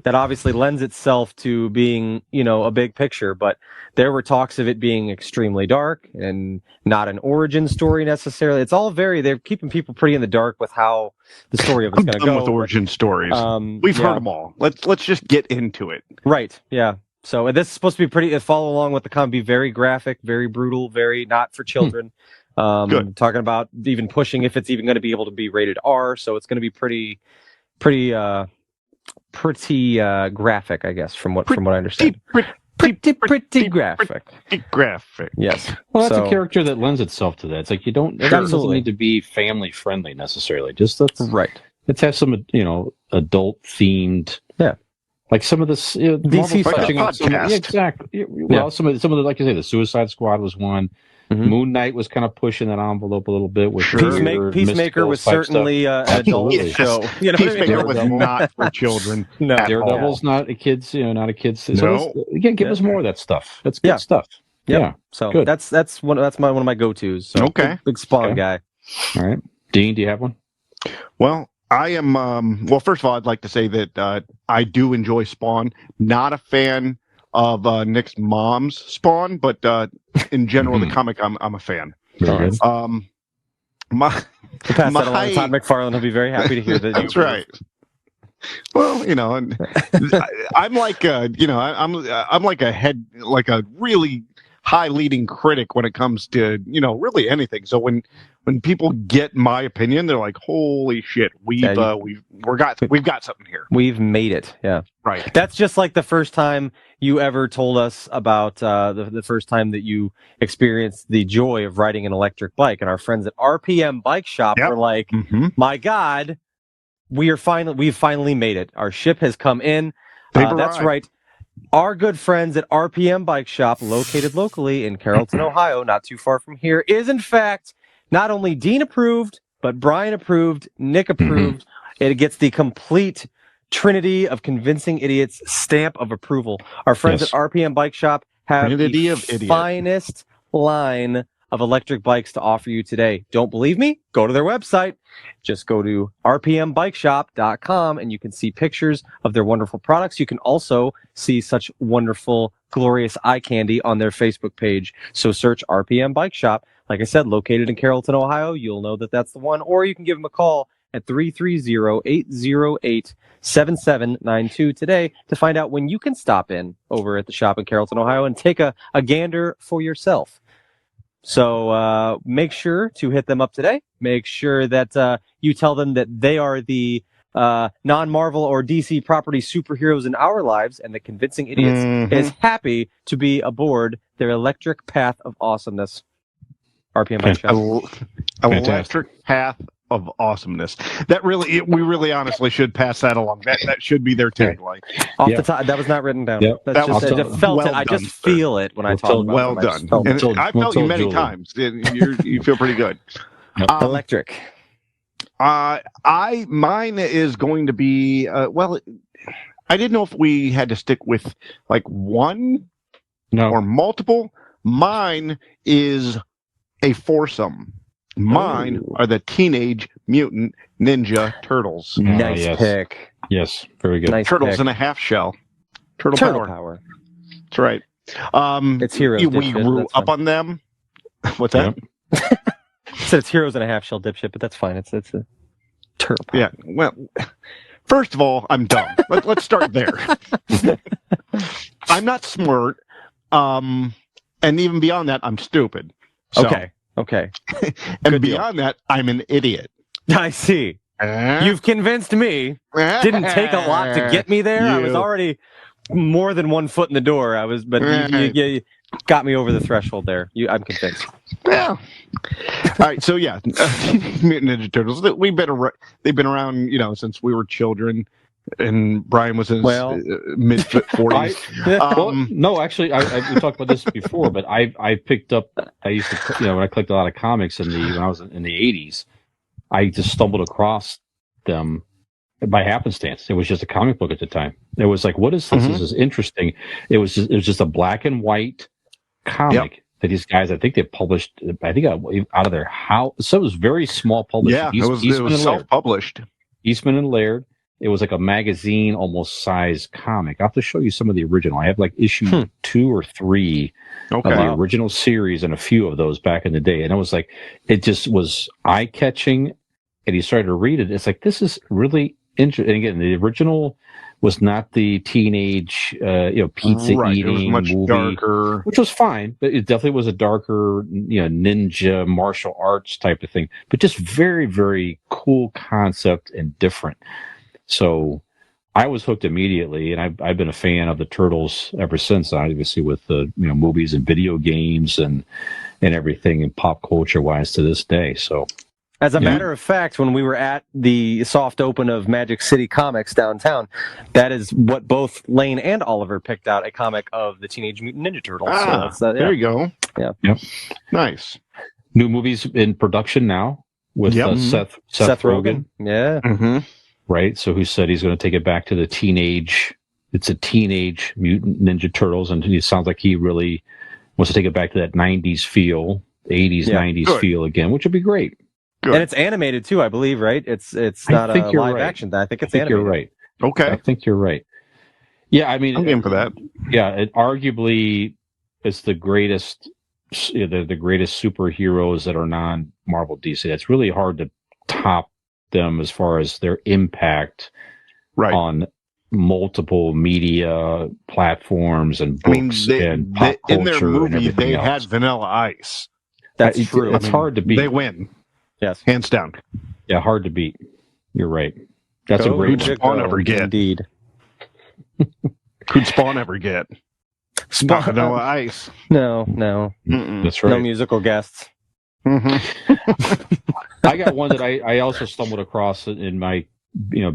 that obviously lends itself to being, a big picture, but there were talks of it being extremely dark and not an origin story necessarily. It's all they're keeping people pretty in the dark with how the story of it's going to go. With origin stories. We've heard them all. Let's just get into it. Right. Yeah. So this is supposed to be follow along with the comic, be very graphic, very brutal, very not for children. Good. Talking about even pushing if it's even going to be able to be rated R. So it's going to be pretty graphic, I guess, from what I understand. Pretty graphic. Pretty graphic. Yes. Well, that's a character that lends itself to that. It's like it doesn't need to be family friendly necessarily. Just let's have some adult themed. Yeah. Like some of this DC stuff. Exactly. Well, some of the like you say, the Suicide Squad was one. Mm-hmm. Moon Knight was kind of pushing that envelope a little bit with Peacemaker was certainly an adult show. Peacemaker was not for children. No, Daredevil's not a kid's. Not a kid's. So give us more of that stuff. That's good stuff. Yep. Yeah. So good. that's one of my go-tos. So big Spawn guy. All right, Dean, do you have one? Well, I am. Well, first of all, I'd like to say that I do enjoy Spawn. Not a fan of Nick's mom's Spawn, but in general, the comic, I'm a fan. Very good. Pass that along to Todd McFarlane. He'll be very happy to hear that. That's right. Well, I'm like I'm like a really high leading critic when it comes to really anything. So when people get my opinion, they're like, "Holy shit, we've got something here. We've made it." Yeah, right. That's just like the first time you ever told us about the first time that you experienced the joy of riding an electric bike, and our friends at RPM Bike Shop were like, "My God, we've finally made it. Our ship has come in." That's right. Our good friends at RPM Bike Shop, located locally in Carrollton, Ohio, not too far from here, is in fact not only Dean approved, but Brian approved, Nick approved. It gets the complete trinity of convincing idiots stamp of approval. Our friends at RPM Bike Shop have the finest line of electric bikes to offer you today. Don't believe me? Go to their website. Just go to rpmbikeshop.com and you can see pictures of their wonderful products. You can also see such wonderful, glorious eye candy on their Facebook page. So search RPM Bike Shop. Like I said, located in Carrollton, Ohio. You'll know that that's the one. Or you can give them a call at 330-808-7792 today to find out when you can stop in over at the shop in Carrollton, Ohio and take a gander for yourself. So make sure to hit them up today. Make sure that you tell them that they are the non-Marvel or DC property superheroes in our lives, and the Convincing Idiots is happy to be aboard their electric path of awesomeness. RPM Bike Shop. Electric path of awesomeness. We really honestly should pass that along. That should be their tagline. Off the top, that was not written down. Yep. I just feel it when I talk about it. Well done. And I felt you many times. You feel pretty good. Electric. Mine is going to be I didn't know if we had to stick with like one No. or multiple. Mine is a foursome. Mine Ooh. are the Teenage Mutant Ninja Turtles. Nice yes. pick. Yes, very good. Nice Turtles pick. in a half shell. Turtle Turtle power. power. That's right. It's heroes. We dipshit, grew that's up fine. on them. What's that? Yep. So it's heroes and a half shell dipshit, but that's fine. It's a turtle power. Yeah. Well, first of all, I'm dumb. Let's start there. I'm not smart. And even beyond that, I'm stupid. So, Okay. And Good deal. beyond that, I'm an idiot. I see. You've convinced me. Didn't take a lot to get me there. I was already more than 1 foot in the door. But you got me over the threshold there. I'm convinced. Yeah. All right. So yeah, Teenage Mutant Ninja Turtles. They've been around, since we were children, and Brian was in his mid 40s. Well, no, actually, we talked about this before, but I picked up. I used to, when I collected a lot of comics when I was in the 80s, I just stumbled across them by happenstance. It was just a comic book at the time. It was like, what is this? Mm-hmm. This is interesting. It was just a black and white comic that these guys, I think they published, out of their house. So it was very small publishing. Yeah, it was self-published. Eastman and Laird. It was like a magazine almost size comic. I'll have to show you some of the original. I have like issue 2 or 3 of the original series and a few of those back in the day. And it was like, it just was eye-catching. And you started to read it. It's like, this is really interesting. And again, the original was not the teenage, pizza eating it was much movie, darker, which was fine, but it definitely was a darker, ninja martial arts type of thing, but just very, very cool concept and different. So I was hooked immediately, and I've been a fan of the Turtles ever since. Obviously, with the movies and video games and everything, and pop culture wise to this day. So, as a matter of fact, when we were at the soft open of Magic City Comics downtown, that is what both Lane and Oliver picked out, a comic of the Teenage Mutant Ninja Turtles. There you go. Yeah. Yep. Nice. New movies in production now with Seth Rogen. Yeah. Mm-hmm. Right, so who said he's going to take it back to the teenage? It's a Teenage Mutant Ninja Turtles, and it sounds like he really wants to take it back to that '90s feel, 80s, 90s feel again, which would be great. Good. And it's animated too, I believe, right? It's not a live action. I think it's animated. You're right. Okay, I think you're right. Yeah, I mean, I'm game for that. Yeah, it arguably is the greatest, the greatest superheroes that are non-Marvel DC. It's really hard to top them as far as their impact on multiple media platforms and books and pop culture. In their movie, they else. had Vanilla Ice. That's true. It's hard to beat. They win. Yes, hands down. Yeah, hard to beat. You're right. That's a great Spawn ever get. Indeed. Who'd Spawn ever get? Not Vanilla Ice. No. That's right. No musical guests. Mm-hmm. I got one that I also stumbled across in my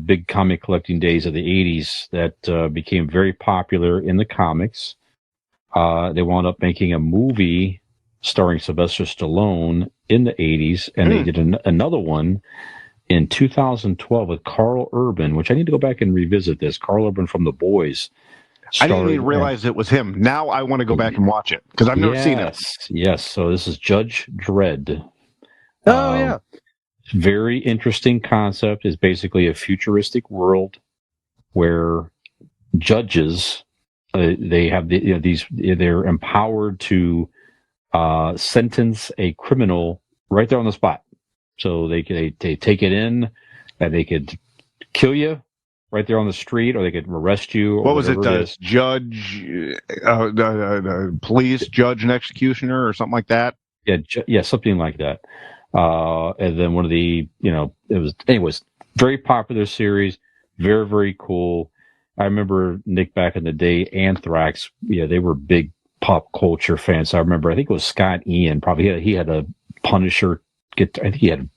big comic collecting days of the 80s that became very popular in the comics. They wound up making a movie starring Sylvester Stallone in the 80s, and they did another one in 2012 with Carl Urban, which I need to go back and revisit this. Carl Urban from The Boys. I didn't even realize it was him. Now I want to go back and watch it because I've never seen it. Yes. So this is Judge Dredd. Oh, yeah. Very interesting concept. Is basically a futuristic world where judges they have they're empowered to sentence a criminal right there on the spot. So they take it in, and they could kill you right there on the street, or they could arrest you. Or what was it? Judge, police, judge, and executioner, or something like that. Yeah, something like that. And then one of the, anyways, very popular series, very, very cool. I remember, Nick, back in the day, Anthrax, they were big pop culture fans. So I remember, I think it was Scott Ian, probably he had a Punisher guitar. I think he had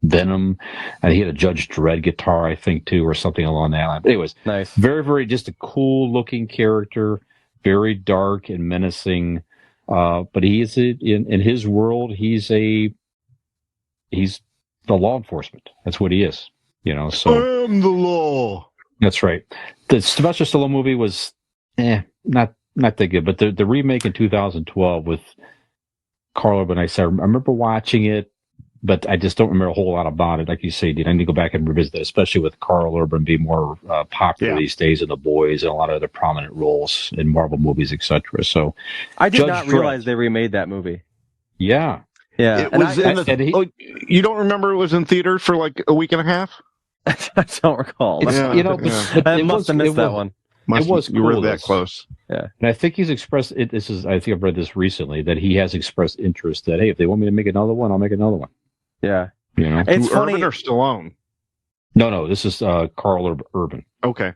Venom, and he had a Judge Dredd guitar, I think, too, or something along that line. But anyways, nice. Very, very just a cool looking character, very dark and menacing. But he is in his world, he's the law enforcement. That's what he is. So I am the law. That's right. the Sylvester Stallone movie was not that good, but the remake in 2012 with Carl Urban, I remember watching it, but I just don't remember a whole lot about it. Like you say, Dean, I need to go back and revisit it, especially with Carl Urban being more popular these days in The Boys and a lot of other prominent roles in Marvel movies, etc. So I did not realize they remade that movie. Yeah. It was you don't remember it was in theaters for like a week and a half? I don't recall. But I must have missed that one. It was you were that close. Yeah. And I think he's expressed it. I think I've read this recently that he has expressed interest that, hey, if they want me to make another one, I'll make another one. Yeah. It's funny. Urban or Stallone? No. This is Carl Urban. Okay.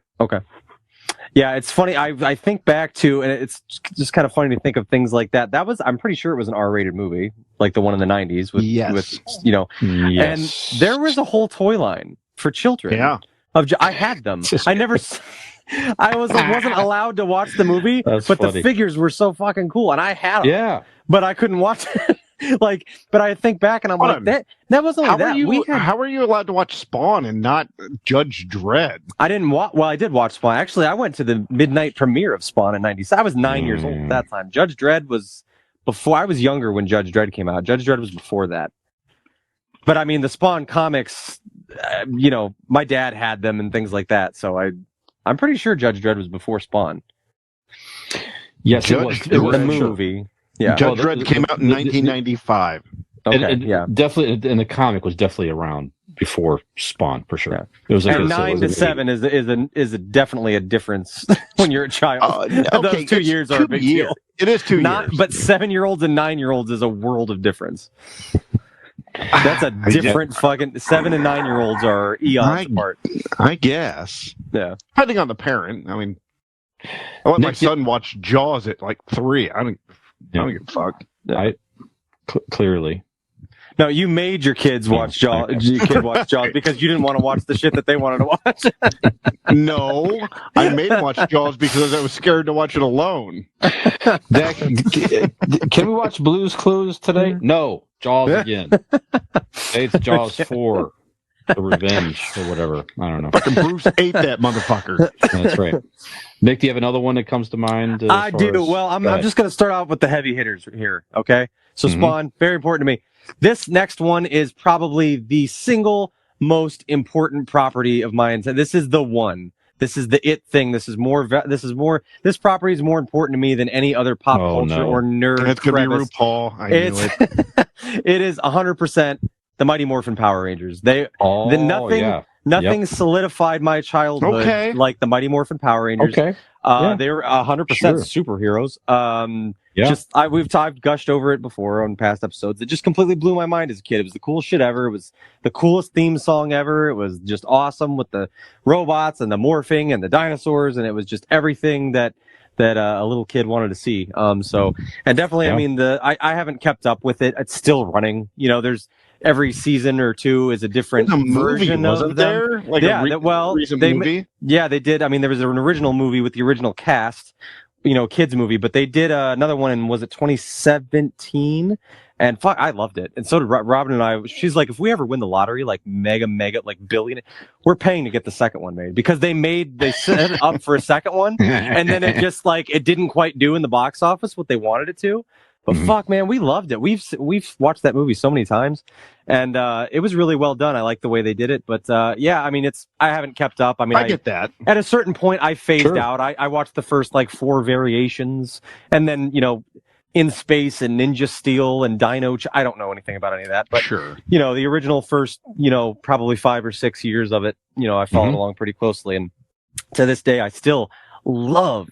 Yeah, it's funny. I think back to, and it's just kind of funny to think of things like that. I'm pretty sure it was an R-rated movie, like the one in the 90s with and there was a whole toy line for children. Yeah. I had them. I wasn't allowed to watch the movie, but funny. The figures were so fucking cool, and I had them. Yeah. But I couldn't watch it. But I think back and I'm that wasn't only that. How are you allowed to watch Spawn and not Judge Dredd? I didn't watch. Well, I did watch Spawn. Actually, I went to the midnight premiere of Spawn in '96. I was 9 years old at that time. Judge Dredd was before. I was younger when Judge Dredd came out. Judge Dredd was before that. But I mean, the Spawn comics, my dad had them and things like that. So I'm pretty sure Judge Dredd was before Spawn. Yes, it was the movie. Yeah. Judge Dredd came out in 1995. Okay, definitely. And the comic was definitely around before Spawn for sure. Yeah. It was like 9 to 7 is definitely a difference when you're a child. Those 2 years are a big deal. It is 2 years, but 7-year-olds and 9-year-olds is a world of difference. That's a different fucking 7 and 9-year-olds are eons apart. I guess. Yeah. Depending on the parent. I mean, I let my son watch Jaws at like 3. I don't give a fuck. Clearly. No, you made your kids watch Jaws. Jaws because you didn't want to watch the shit that they wanted to watch. No, I made them watch Jaws because I was scared to watch it alone. Can we watch Blue's Clues today? No, Jaws again. It's Jaws 4, The Revenge, or whatever. I don't know. Fucking Bruce ate that motherfucker. That's right. Nick, do you have another one that comes to mind? I do. Well, I'm just going to start off with the heavy hitters here. Okay, so Spawn, very important to me. This next one is probably the single most important property of mine. This is the one. This is the it thing. This property is more important to me than any other pop culture or nerd. It's going to be RuPaul. I knew it. It is 100% the Mighty Morphin Power Rangers. Nothing solidified my childhood like the Mighty Morphin Power Rangers. Okay. They were 100% superheroes. I've gushed over it before on past episodes. It just completely blew my mind as a kid. It was the coolest shit ever. It was the coolest theme song ever. It was just awesome with the robots and the morphing and the dinosaurs, and it was just everything that a little kid wanted to see. And definitely, I mean, I haven't kept up with it. It's still running. There's every season or two is a different version of them. Like movie? Yeah, they did. I mean, there was an original movie with the original cast, kids movie, but they did another one in, was it 2017? And fuck, I loved it. And so did Robin and I. She's like, if we ever win the lottery, like mega, like billion, we're paying to get the second one made because they set it up for a second one. And then it just it didn't quite do in the box office what they wanted it to. But fuck, man, we loved it. We've watched that movie so many times, and it was really well done. I like the way they did it. But I mean, I haven't kept up. I mean, I get that. At a certain point, I phased out. I watched the first 4 variations, and then In Space and Ninja Steel and Dino. I don't know anything about any of that, but the original first probably 5 or 6 years of it. I followed along pretty closely, and to this day, I still love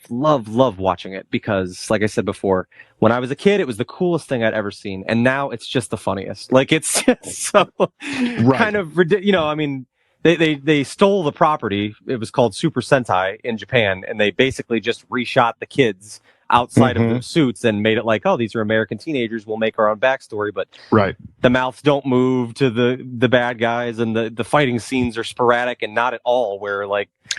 watching it because, like I said before, when I was a kid, it was the coolest thing I'd ever seen, and now it's just the funniest. It's just so kind of ridiculous. I mean, they stole the property. It was called Super Sentai in Japan, and they basically just reshot the kids outside of their suits and made it these are American teenagers. We'll make our own backstory, but the mouths don't move to the bad guys, and the fighting scenes are sporadic and not at all where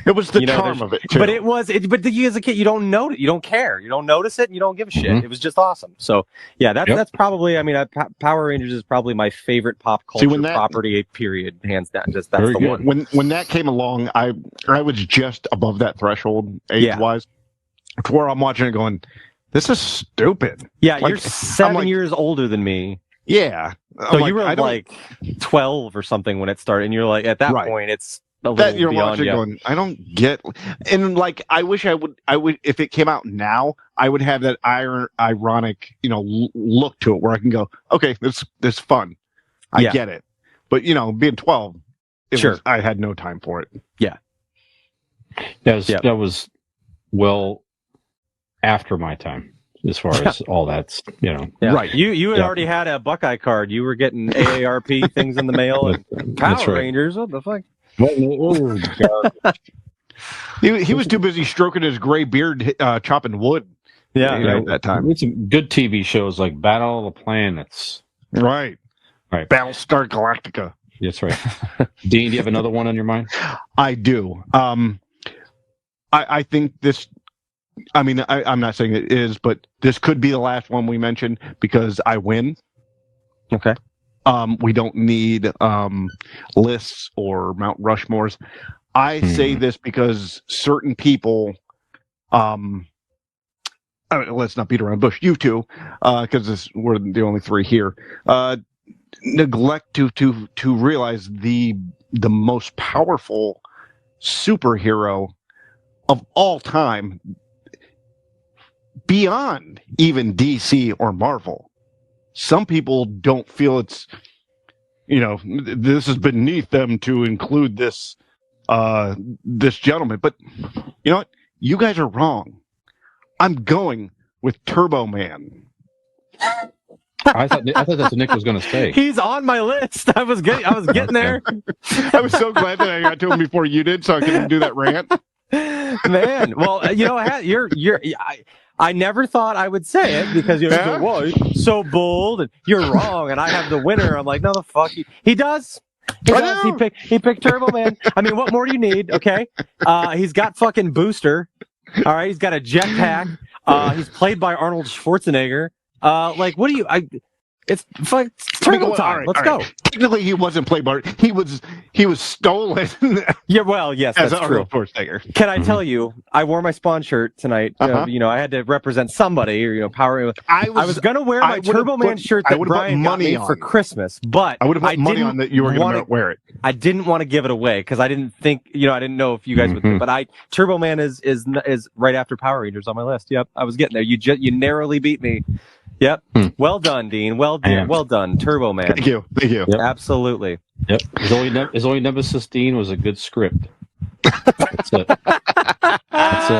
It was the You know, charm of it too. But it was. But as a kid, you don't know it. You don't care. You don't notice it. And you don't give a shit. Mhm. It was just awesome. So yeah, that's probably. I mean, Power Rangers is probably my favorite pop culture property. Period, hands down. Just that's the one. When that came along, I was just above that threshold age wise, to where I'm watching it going, this is stupid. Yeah, like, you're 7 years older than me. Yeah. So you were like 12 or something when it started, and you're like, at that point, it's a little you're beyond watching going, I don't get. And like, I wish I would, if it came out now, I would have that ironic, look to it where I can go, okay, this is fun. I get it. But, being 12, I had no time for it. Yeah. That was well after my time. As far as all that's, Right. You had already had a Buckeye card. You were getting AARP things in the mail and Power Rangers. What the fuck? He was too busy stroking his gray beard, chopping wood. Yeah, at that time. It's some good TV shows like Battle of the Planets. Right. Battlestar Galactica. That's right. Dean, do you have another one on your mind? I do. I think this. I mean, I'm not saying it is, but this could be the last one we mention because I win. Okay. We don't need lists or Mount Rushmores. I say this because certain people, let's not beat around the bush. You two, because we're the only three here, neglect to realize the most powerful superhero of all time, beyond even DC or Marvel. Some people don't feel it's, this is beneath them to include this gentleman. But you know what? You guys are wrong. I'm going with Turbo Man. I thought that's what Nick was going to say. He's on my list. I was getting there. I was so glad that I got to him before you did, so I couldn't do that rant. Man, well, I never thought I would say it because you're so bold and you're wrong, and I have the winner. I'm like, no, the fuck he does. He picked Turbo Man. I mean, what more do you need? Okay, he's got fucking booster. All right, he's got a jetpack. He's played by Arnold Schwarzenegger. Like, what do you? It's Turbo time. Let's go. Technically, he wasn't played by. He was stolen. Yeah, well, yes, that's true. Can I tell you? I wore my Spawn shirt tonight. I had to represent somebody, or Power. I was gonna wear my Turbo Man shirt that Brian got me for Christmas, but I would have put money on that you were going to wear it. I didn't want to give it away because I didn't think, I didn't know if you guys would. But Turbo Man is right after Power Rangers on my list. Yep, I was getting there. You narrowly beat me. Yep. Well done, Dean. Well done, Turbo Man. Thank you. Yep. Absolutely. Yep. His only nemesis, Dean, was a good script. That's it. That's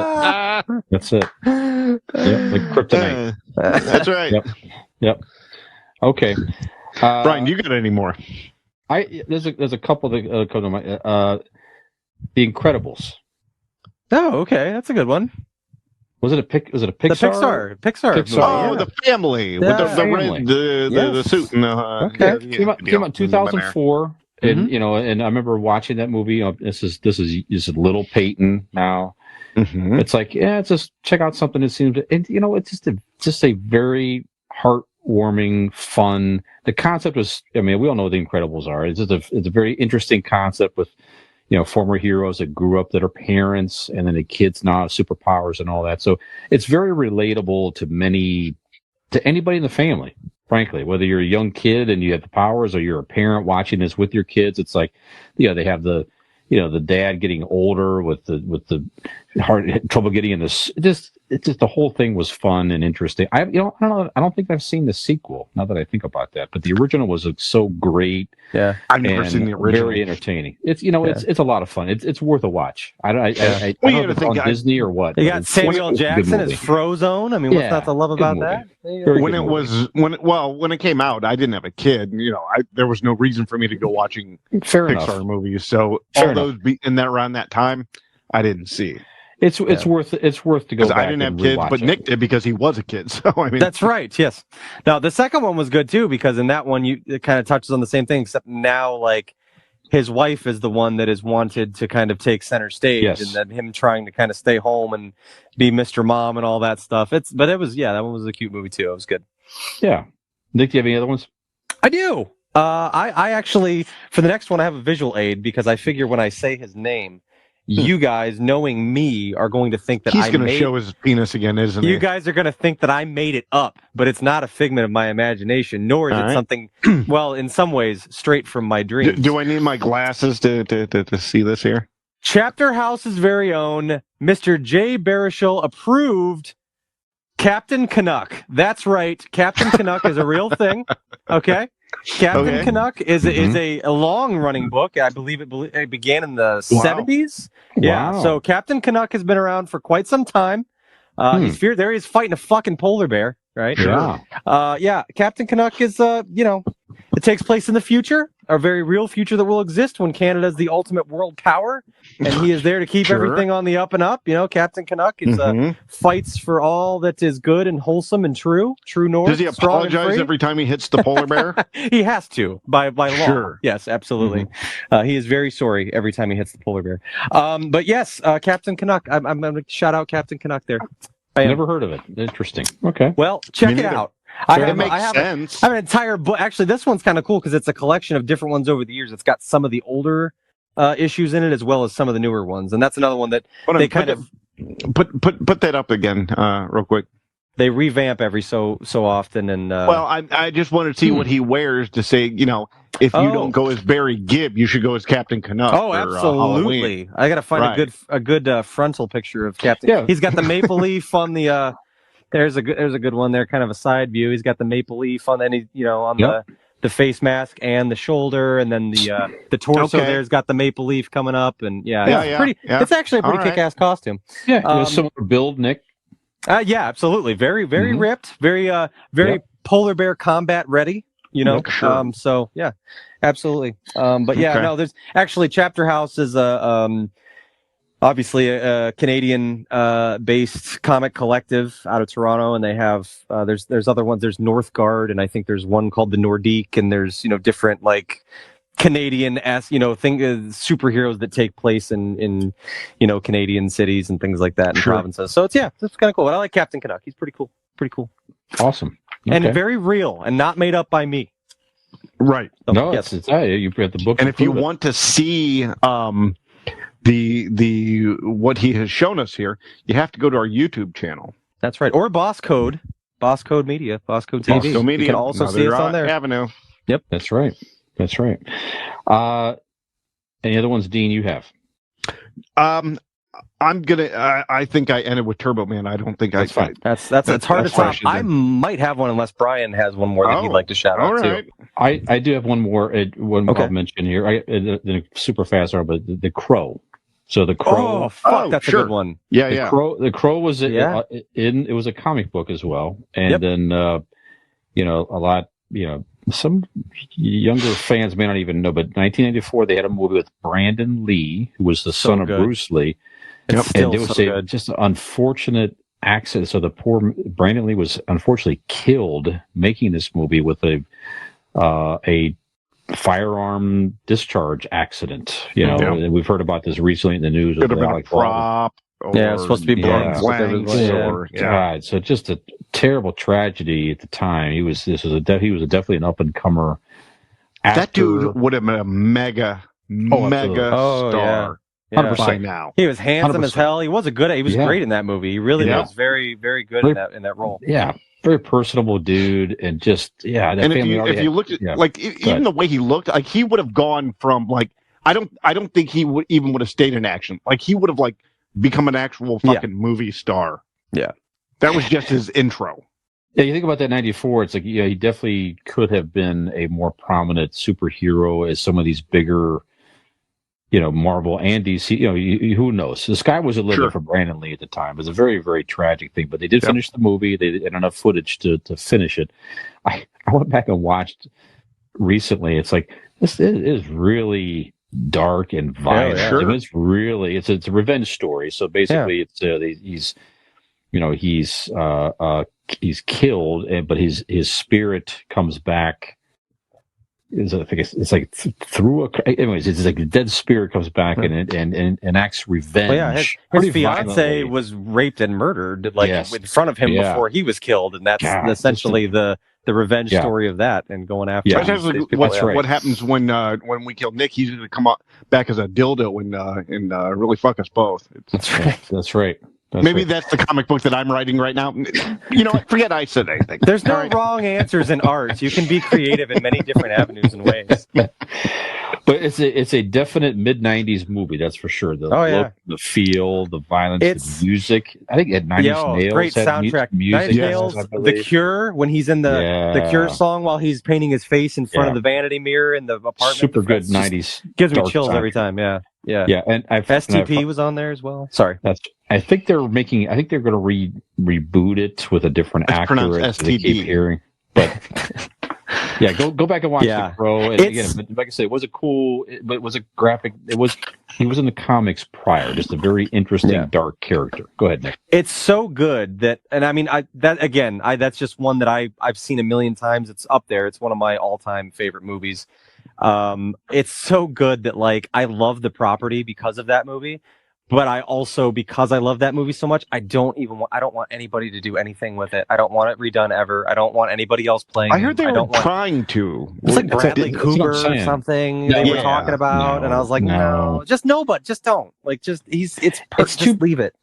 it. Yep. Like kryptonite. That's right. Yep. Okay. Brian, you got any more? There's a couple that come to mind. The Incredibles. Oh, okay. That's a good one. Was it a Pixar? Pixar. Oh, the family with the suit and the. Came out in 2004, and and I remember watching that movie. This is little Peyton now. It's like, just check out something that seems, and it's just a very heartwarming, fun. The concept was, we all know what the Incredibles are. It's a very interesting concept with, former heroes that grew up that are parents, and then the kids now have superpowers and all that. So it's very relatable to anybody in the family, frankly, whether you're a young kid and you have the powers or you're a parent watching this with your kids. It's like, they have the dad getting older with the hard trouble getting in this. It's just the whole thing was fun and interesting. I don't know. I don't think I've seen the sequel. Now that I think about that, but the original was so great. Yeah, I've never seen the original. Very entertaining. It's it's a lot of fun. It's worth a watch. I don't know if it's on Disney or what. You got Samuel Jackson as Frozone. I mean, what's not to love about that? When it came out, I didn't have a kid. There was no reason for me to go watching Pixar movies. So those around that time, I didn't see. It's worth to go back. I didn't have kids, but Nick did because he was a kid. So that's right. Yes. Now the second one was good too because in that one it kind of touches on the same thing, except now his wife is the one that is wanted to kind of take center stage, Yes. and then him trying to kind of stay home and be Mr. Mom and all that stuff. That one was a cute movie too. It was good. Yeah. Nick, do you have any other ones? I do. I actually, for the next one, I have a visual aid because I figure when I say his name, you guys, knowing me, are going to think that He's going to show his penis again, isn't he? You guys are going to think that I made it up, but it's not a figment of my imagination, nor is it something, well, in some ways, straight from my dreams. Do I need my glasses to see this here? Chapter House's very own Mr. Jay Baruchel approved Captain Canuck. That's right. Captain Canuck is a real thing. Okay. Captain Canuck is a long-running book. I believe it began in the 70s. Yeah, Wow. so Captain Canuck has been around for quite some time. He's feared. There he is fighting a fucking polar bear, right? Yeah. Captain Canuck is, it takes place in the future, a very real future that will exist when Canada is the ultimate world power, and he is there to keep everything on the up and up. Captain Canuck is fights for all that is good and wholesome and true north. Does he apologize every time he hits the polar bear? He has to by law. Sure. Yes, absolutely. He is very sorry every time he hits the polar bear. But yes, Captain Canuck. I'm going to shout out Captain Canuck there. I never heard of it. Interesting. Okay. Well, check it out. It makes sense. I have an entire book. Actually, this one's kind of cool because it's a collection of different ones over the years. It's got some of the older issues in it as well as some of the newer ones, and that's another one that they kind of put that up again, real quick. They revamp every so often, and well, I just want to see what he wears to say, if you don't go as Barry Gibb, you should go as Captain Canuck. Oh, absolutely! I got to find a good frontal picture of Captain. Yeah. He's got the maple leaf on the. There's a good one there, kind of a side view. He's got the maple leaf on any, on the face mask and the shoulder, and then the torso there's got the maple leaf coming up, and it's actually a pretty kick-ass costume. Yeah, similar build, Nick. Yeah, absolutely. Very, very ripped. Very polar bear combat ready. Sure. So yeah, absolutely. But yeah, no. There's actually Chapter House is obviously a Canadian based comic collective out of Toronto, and they have there's other ones. There's Northgard, and I think there's one called the Nordique, and there's different like Canadian superheroes that take place in Canadian cities and things like that and provinces. So it's kind of cool. And I like Captain Canuck. He's pretty cool. Awesome. Okay. And very real and not made up by me. Right. So, no, yes. You read the book. And if you want to see the what he has shown us here, you have to go to our YouTube channel. That's right. Or Boss Code Media, Boss Code TV. Boss Media. You can also see us on there. Avenue. Yep. That's right. Any other ones, Dean, you have? I think I ended with Turbo Man. I don't think that's fine. It's hard to top. I might have one unless Brian has one more that he'd like to shout out too. I do have one more. I'll mention here. Super fast, but the Crow. So the Crow. Oh fuck, that's a good one. Yeah, The Crow was it was a comic book as well, and then a lot some younger fans may not even know, but 1994 they had a movie with Brandon Lee, who was the son of Bruce Lee. And it was just an unfortunate accident. So the poor Brandon Lee was unfortunately killed making this movie with a firearm discharge accident. And we've heard about this recently in the news. Could have been a prop. It's supposed to be blanks. God, so just a terrible tragedy at the time. He was definitely an up and comer. That dude would have been a mega star. Yeah. By now. He was handsome 100%. As hell. He was great in that movie. He really was very, very good in that role. Yeah. Very personable dude, and just and if you looked at even the way he looked, like he would have gone from I don't think he would have stayed in action. Like he would have become an actual fucking movie star. Yeah. That was just his intro. Yeah, you think about that 94, it's like he definitely could have been a more prominent superhero as some of these bigger Marvel and DC, who knows? The sky was a limit for Brandon Lee at the time. It was a very, very tragic thing, but they did finish the movie. They had enough footage to finish it. I went back and watched recently. It's like, this is really dark and violent. Yeah, I mean, it's a revenge story. So basically it's he's killed, but his spirit comes back I think it's like through anyways, it's like a dead spirit comes back and enacts revenge. Well, yeah, his pretty fiance violently. was raped and murdered like Yes. in front of him Yeah. before he was killed, and that's God, essentially the revenge Yeah. story of that and going after. Yeah. these people. What's Yeah. what happens when we kill Nick? He's going to come back as a dildo and really fuck us both. That's right. Maybe that's the comic book that I'm writing right now. You know what? Forget I said anything. There's no All right. wrong answers in art. You can be creative in many different avenues and ways. But it's a definite mid-90s movie, that's for sure. The look, the feel, the violence, the music. I think at Nine Inch Nails great had soundtrack. music. Nine Inch Nails, The Cure, when he's in the Cure song while he's painting his face in front of the vanity mirror in the apartment. Super good 90s. Gives me chills every time. Yeah. And STP was on there as well. Sorry. I think they're going to reboot it with a different actor. As they keep hearing, but yeah, go back and watch The Crow. And again, like I said, it was a cool, but it was a graphic. He was in the comics prior, just a very interesting dark character. Go ahead, Nick. It's so good that, and I mean, that's just one that I've seen a million times. It's up there. It's one of my all-time favorite movies. It's so good that like I love the property because of that movie. But I also, because I love that movie so much, I don't want anybody to do anything with it. I don't want it redone ever. I don't want anybody else playing. I heard they were trying to. It's like Bradley Cooper or something they were talking about, and I was like, no, just don't. Like, just leave it.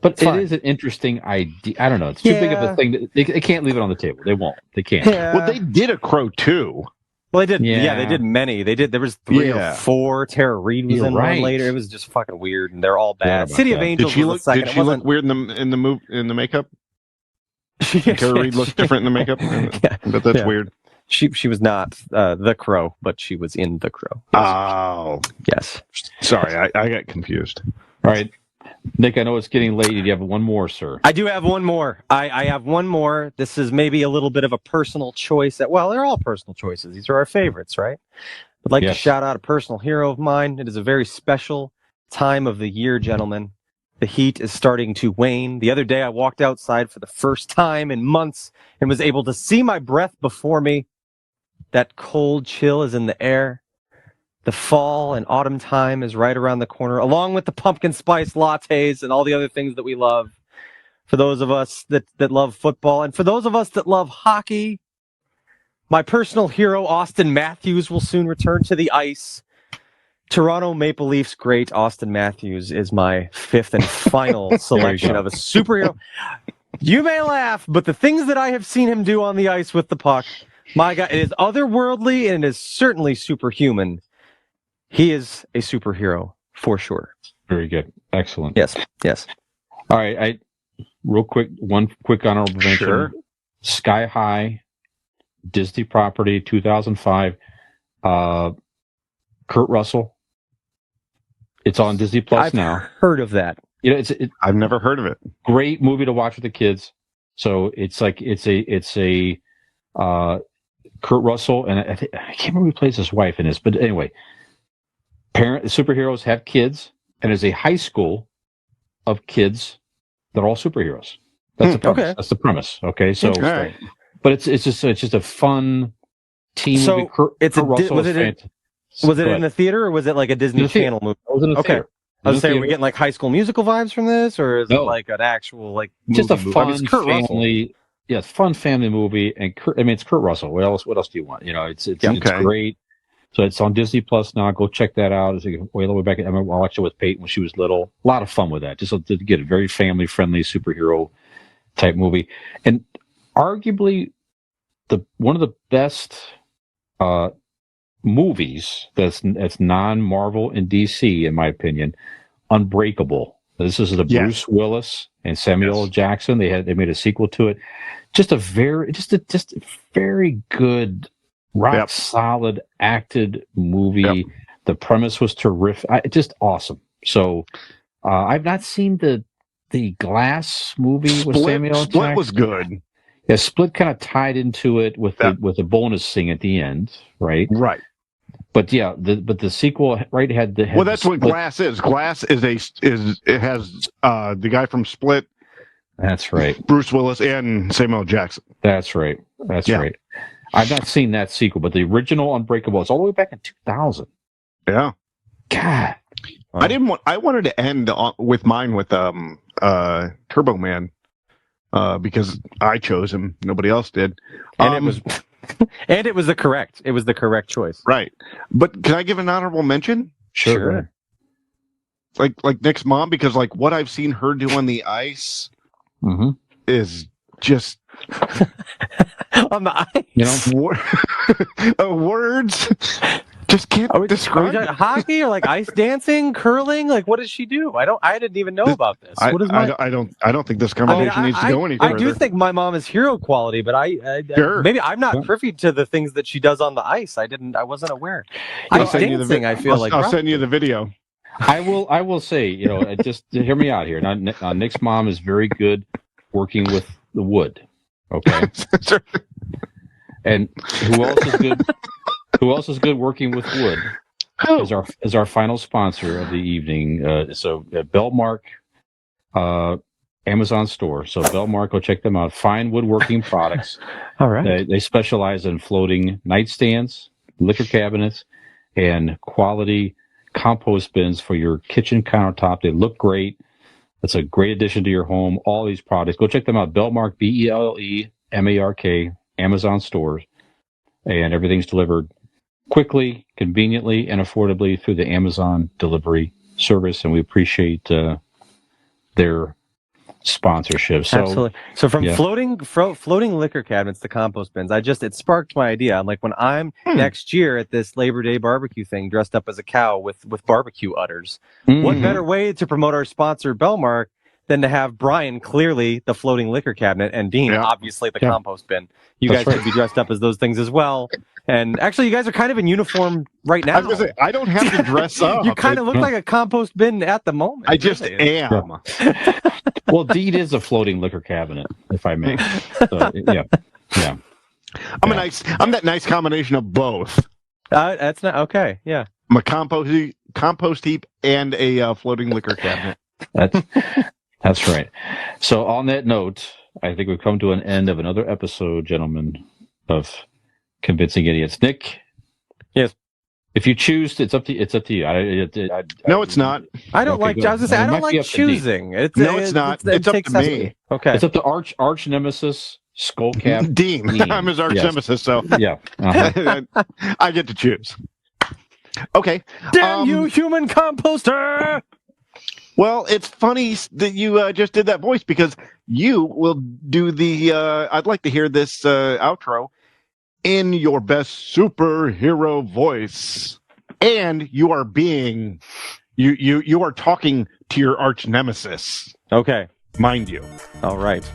But it is an interesting idea. I don't know. It's too big of a thing. They can't leave it on the table. They won't. They can't. Yeah. Well, they did a Crow too. Well, they did. Yeah, they did many. They did. There was 3 or 4. Tara Reid was in one later. It was just fucking weird, and they're all bad. City of Angels. Did she look weird in the makeup? Tara Reid looked different in the makeup. But that's weird. She was not the Crow, but she was in The Crow. Yes. Oh, yes. Sorry, I got confused. All right. Nick, I know it's getting late. Do you have one more, sir? I do have one more. I have one more. This is maybe a little bit of a personal choice. They're all personal choices. These are our favorites, right? I'd like to shout out a personal hero of mine. It is a very special time of the year, gentlemen. The heat is starting to wane. The other day, I walked outside for the first time in months and was able to see my breath before me. That cold chill is in the air. The fall and autumn time is right around the corner, along with the pumpkin spice lattes and all the other things that we love. For those of us that love football, and for those of us that love hockey, my personal hero, Austin Matthews, will soon return to the ice. Toronto Maple Leafs great Austin Matthews is my 5th and final selection of a superhero. You may laugh, but the things that I have seen him do on the ice with the puck, my God, it is otherworldly and it is certainly superhuman. He is a superhero for sure. Very good. Excellent. Yes. All right. Real quick, one quick honorable mention. Sure. Sky High, Disney property, 2005. Kurt Russell. It's on Disney Plus now. I've heard of that. You know, I've never heard of it. Great movie to watch with the kids. So it's a Kurt Russell, and I can't remember who plays his wife in this, but anyway. Superheroes have kids, and there's a high school of kids that are all superheroes. That's the premise. Okay. That's the premise. Okay, so, but it's just a fun team movie. Was it in the theater or was it like a Disney Channel movie? It was in the theater. I was saying, are we getting like High School Musical vibes from this, or is it like an actual like just a fun family? Russell. Yeah, fun family movie, and it's Kurt Russell. What else do you want? You know, it's great. So it's on Disney Plus now. Go check that out. Way the way back. I watched it with Peyton when she was little. A lot of fun with that. Just to get a very family-friendly superhero type movie, and arguably one of the best movies that's non-Marvel and DC, in my opinion. Unbreakable. This is Bruce Willis and Samuel L. Jackson. They made a sequel to it. Just a very good. Rock solid acted movie. Yep. The premise was terrific. Just awesome. So I've not seen the Glass movie with Samuel L. Jackson. Split was good. Yeah, Split kind of tied into it with the bonus scene at the end, right? Right. But yeah, the sequel had that's what Glass is. Glass it has the guy from Split. That's right. Bruce Willis and Samuel L. Jackson. That's right. That's right. I've not seen that sequel, but the original Unbreakable is all the way back in 2000. Yeah. God. I wanted to end with mine with Turbo Man because I chose him. Nobody else did. And it was the correct choice. Right. But can I give an honorable mention? Sure. Like Nick's mom, because like what I've seen her do on the ice is just on the ice. Words just can't describe it. Hockey or like ice dancing, curling. Like, what does she do? I didn't even know about this. I don't think this conversation needs to go any further. I do think my mom is hero quality, but Sure. maybe I'm not privy to the things that she does on the ice. I wasn't aware. Ice dancing, I feel like I'll send you the video. I will say, just hear me out here. Now, Nick's mom is very good working with the wood. Okay. And who else is good working with wood? Is our final sponsor of the evening. Belmark, Amazon store. So Belmark, go check them out. Fine woodworking products. All right. They specialize in floating nightstands, liquor cabinets, and quality compost bins for your kitchen countertop. They look great. It's a great addition to your home. All these products. Go check them out. Belmark, BELLEMARK, Amazon stores. And everything's delivered quickly, conveniently, and affordably through the Amazon delivery service. And we appreciate their sponsorship. So, absolutely. So from floating liquor cabinets to compost bins, it sparked my idea. I'm like, when I'm next year at this Labor Day barbecue thing, dressed up as a cow with barbecue udders, what better way to promote our sponsor Belmark than to have Brian, clearly the floating liquor cabinet, and Dean, obviously the compost bin. You guys could be dressed up as those things as well. And actually, you guys are kind of in uniform right now. I was going to say, I don't have to dress up. You kind of look like a compost bin at the moment. I just am. Well, Dean is a floating liquor cabinet, if I may. So, yeah. I'm that nice combination of both. That's not okay. Yeah. I'm a compost heap and a floating liquor cabinet. That's right. So on that note, I think we've come to an end of another episode, gentlemen, of Convincing Idiots. Nick? Yes. If you choose, it's up to you. No, it's not. I don't like. I was just say I don't like choosing. It's not. It's up to me. Okay. It's up to arch nemesis Skullcap Dean. I'm his arch nemesis, so yeah. I get to choose. Okay. Damn you, human composter! Well, it's funny that you just did that voice, because you will do the. I'd like to hear this outro in your best superhero voice, and you are being you are talking to your arch nemesis. Okay, mind you. All right.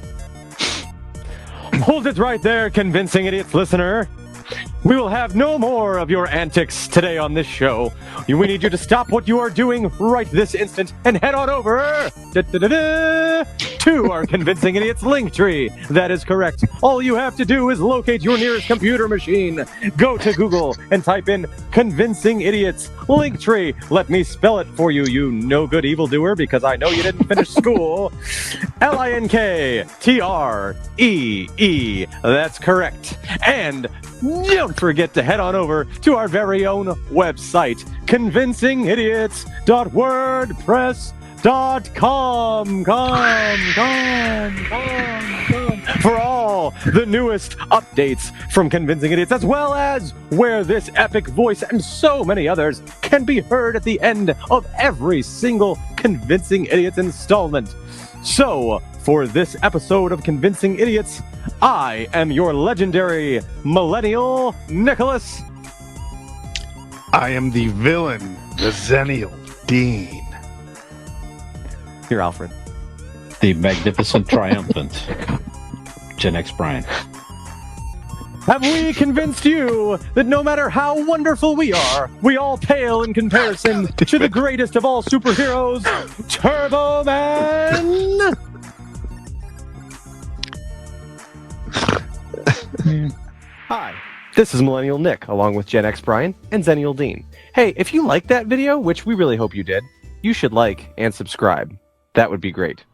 Hold it right there, Convincing Idiots listener. We will have no more of your antics today on this show. We need you to stop what you are doing right this instant and head on over to our Convincing Idiots link tree. That is correct. All you have to do is locate your nearest computer machine. Go to Google and type in Convincing Idiots link tree. Let me spell it for you, you no good evildoer, because I know you didn't finish school. LINKTREE. That's correct. And don't forget to head on over to our very own website, convincingidiots.wordpress.com. For all the newest updates from Convincing Idiots, as well as where this epic voice and so many others can be heard at the end of every single Convincing Idiots installment. So, for this episode of Convincing Idiots, I am your legendary millennial Nicholas. I am the villain, the Zennial Dean. You're Alfred. The magnificent, triumphant Gen X Brian. Have we convinced you that no matter how wonderful we are, we all pale in comparison to the greatest of all superheroes, Turbo Man? Hi, this is Millennial Nick, along with Gen X Brian and Zennial Dean. Hey, if you liked that video, which we really hope you did, you should like and subscribe. That would be great.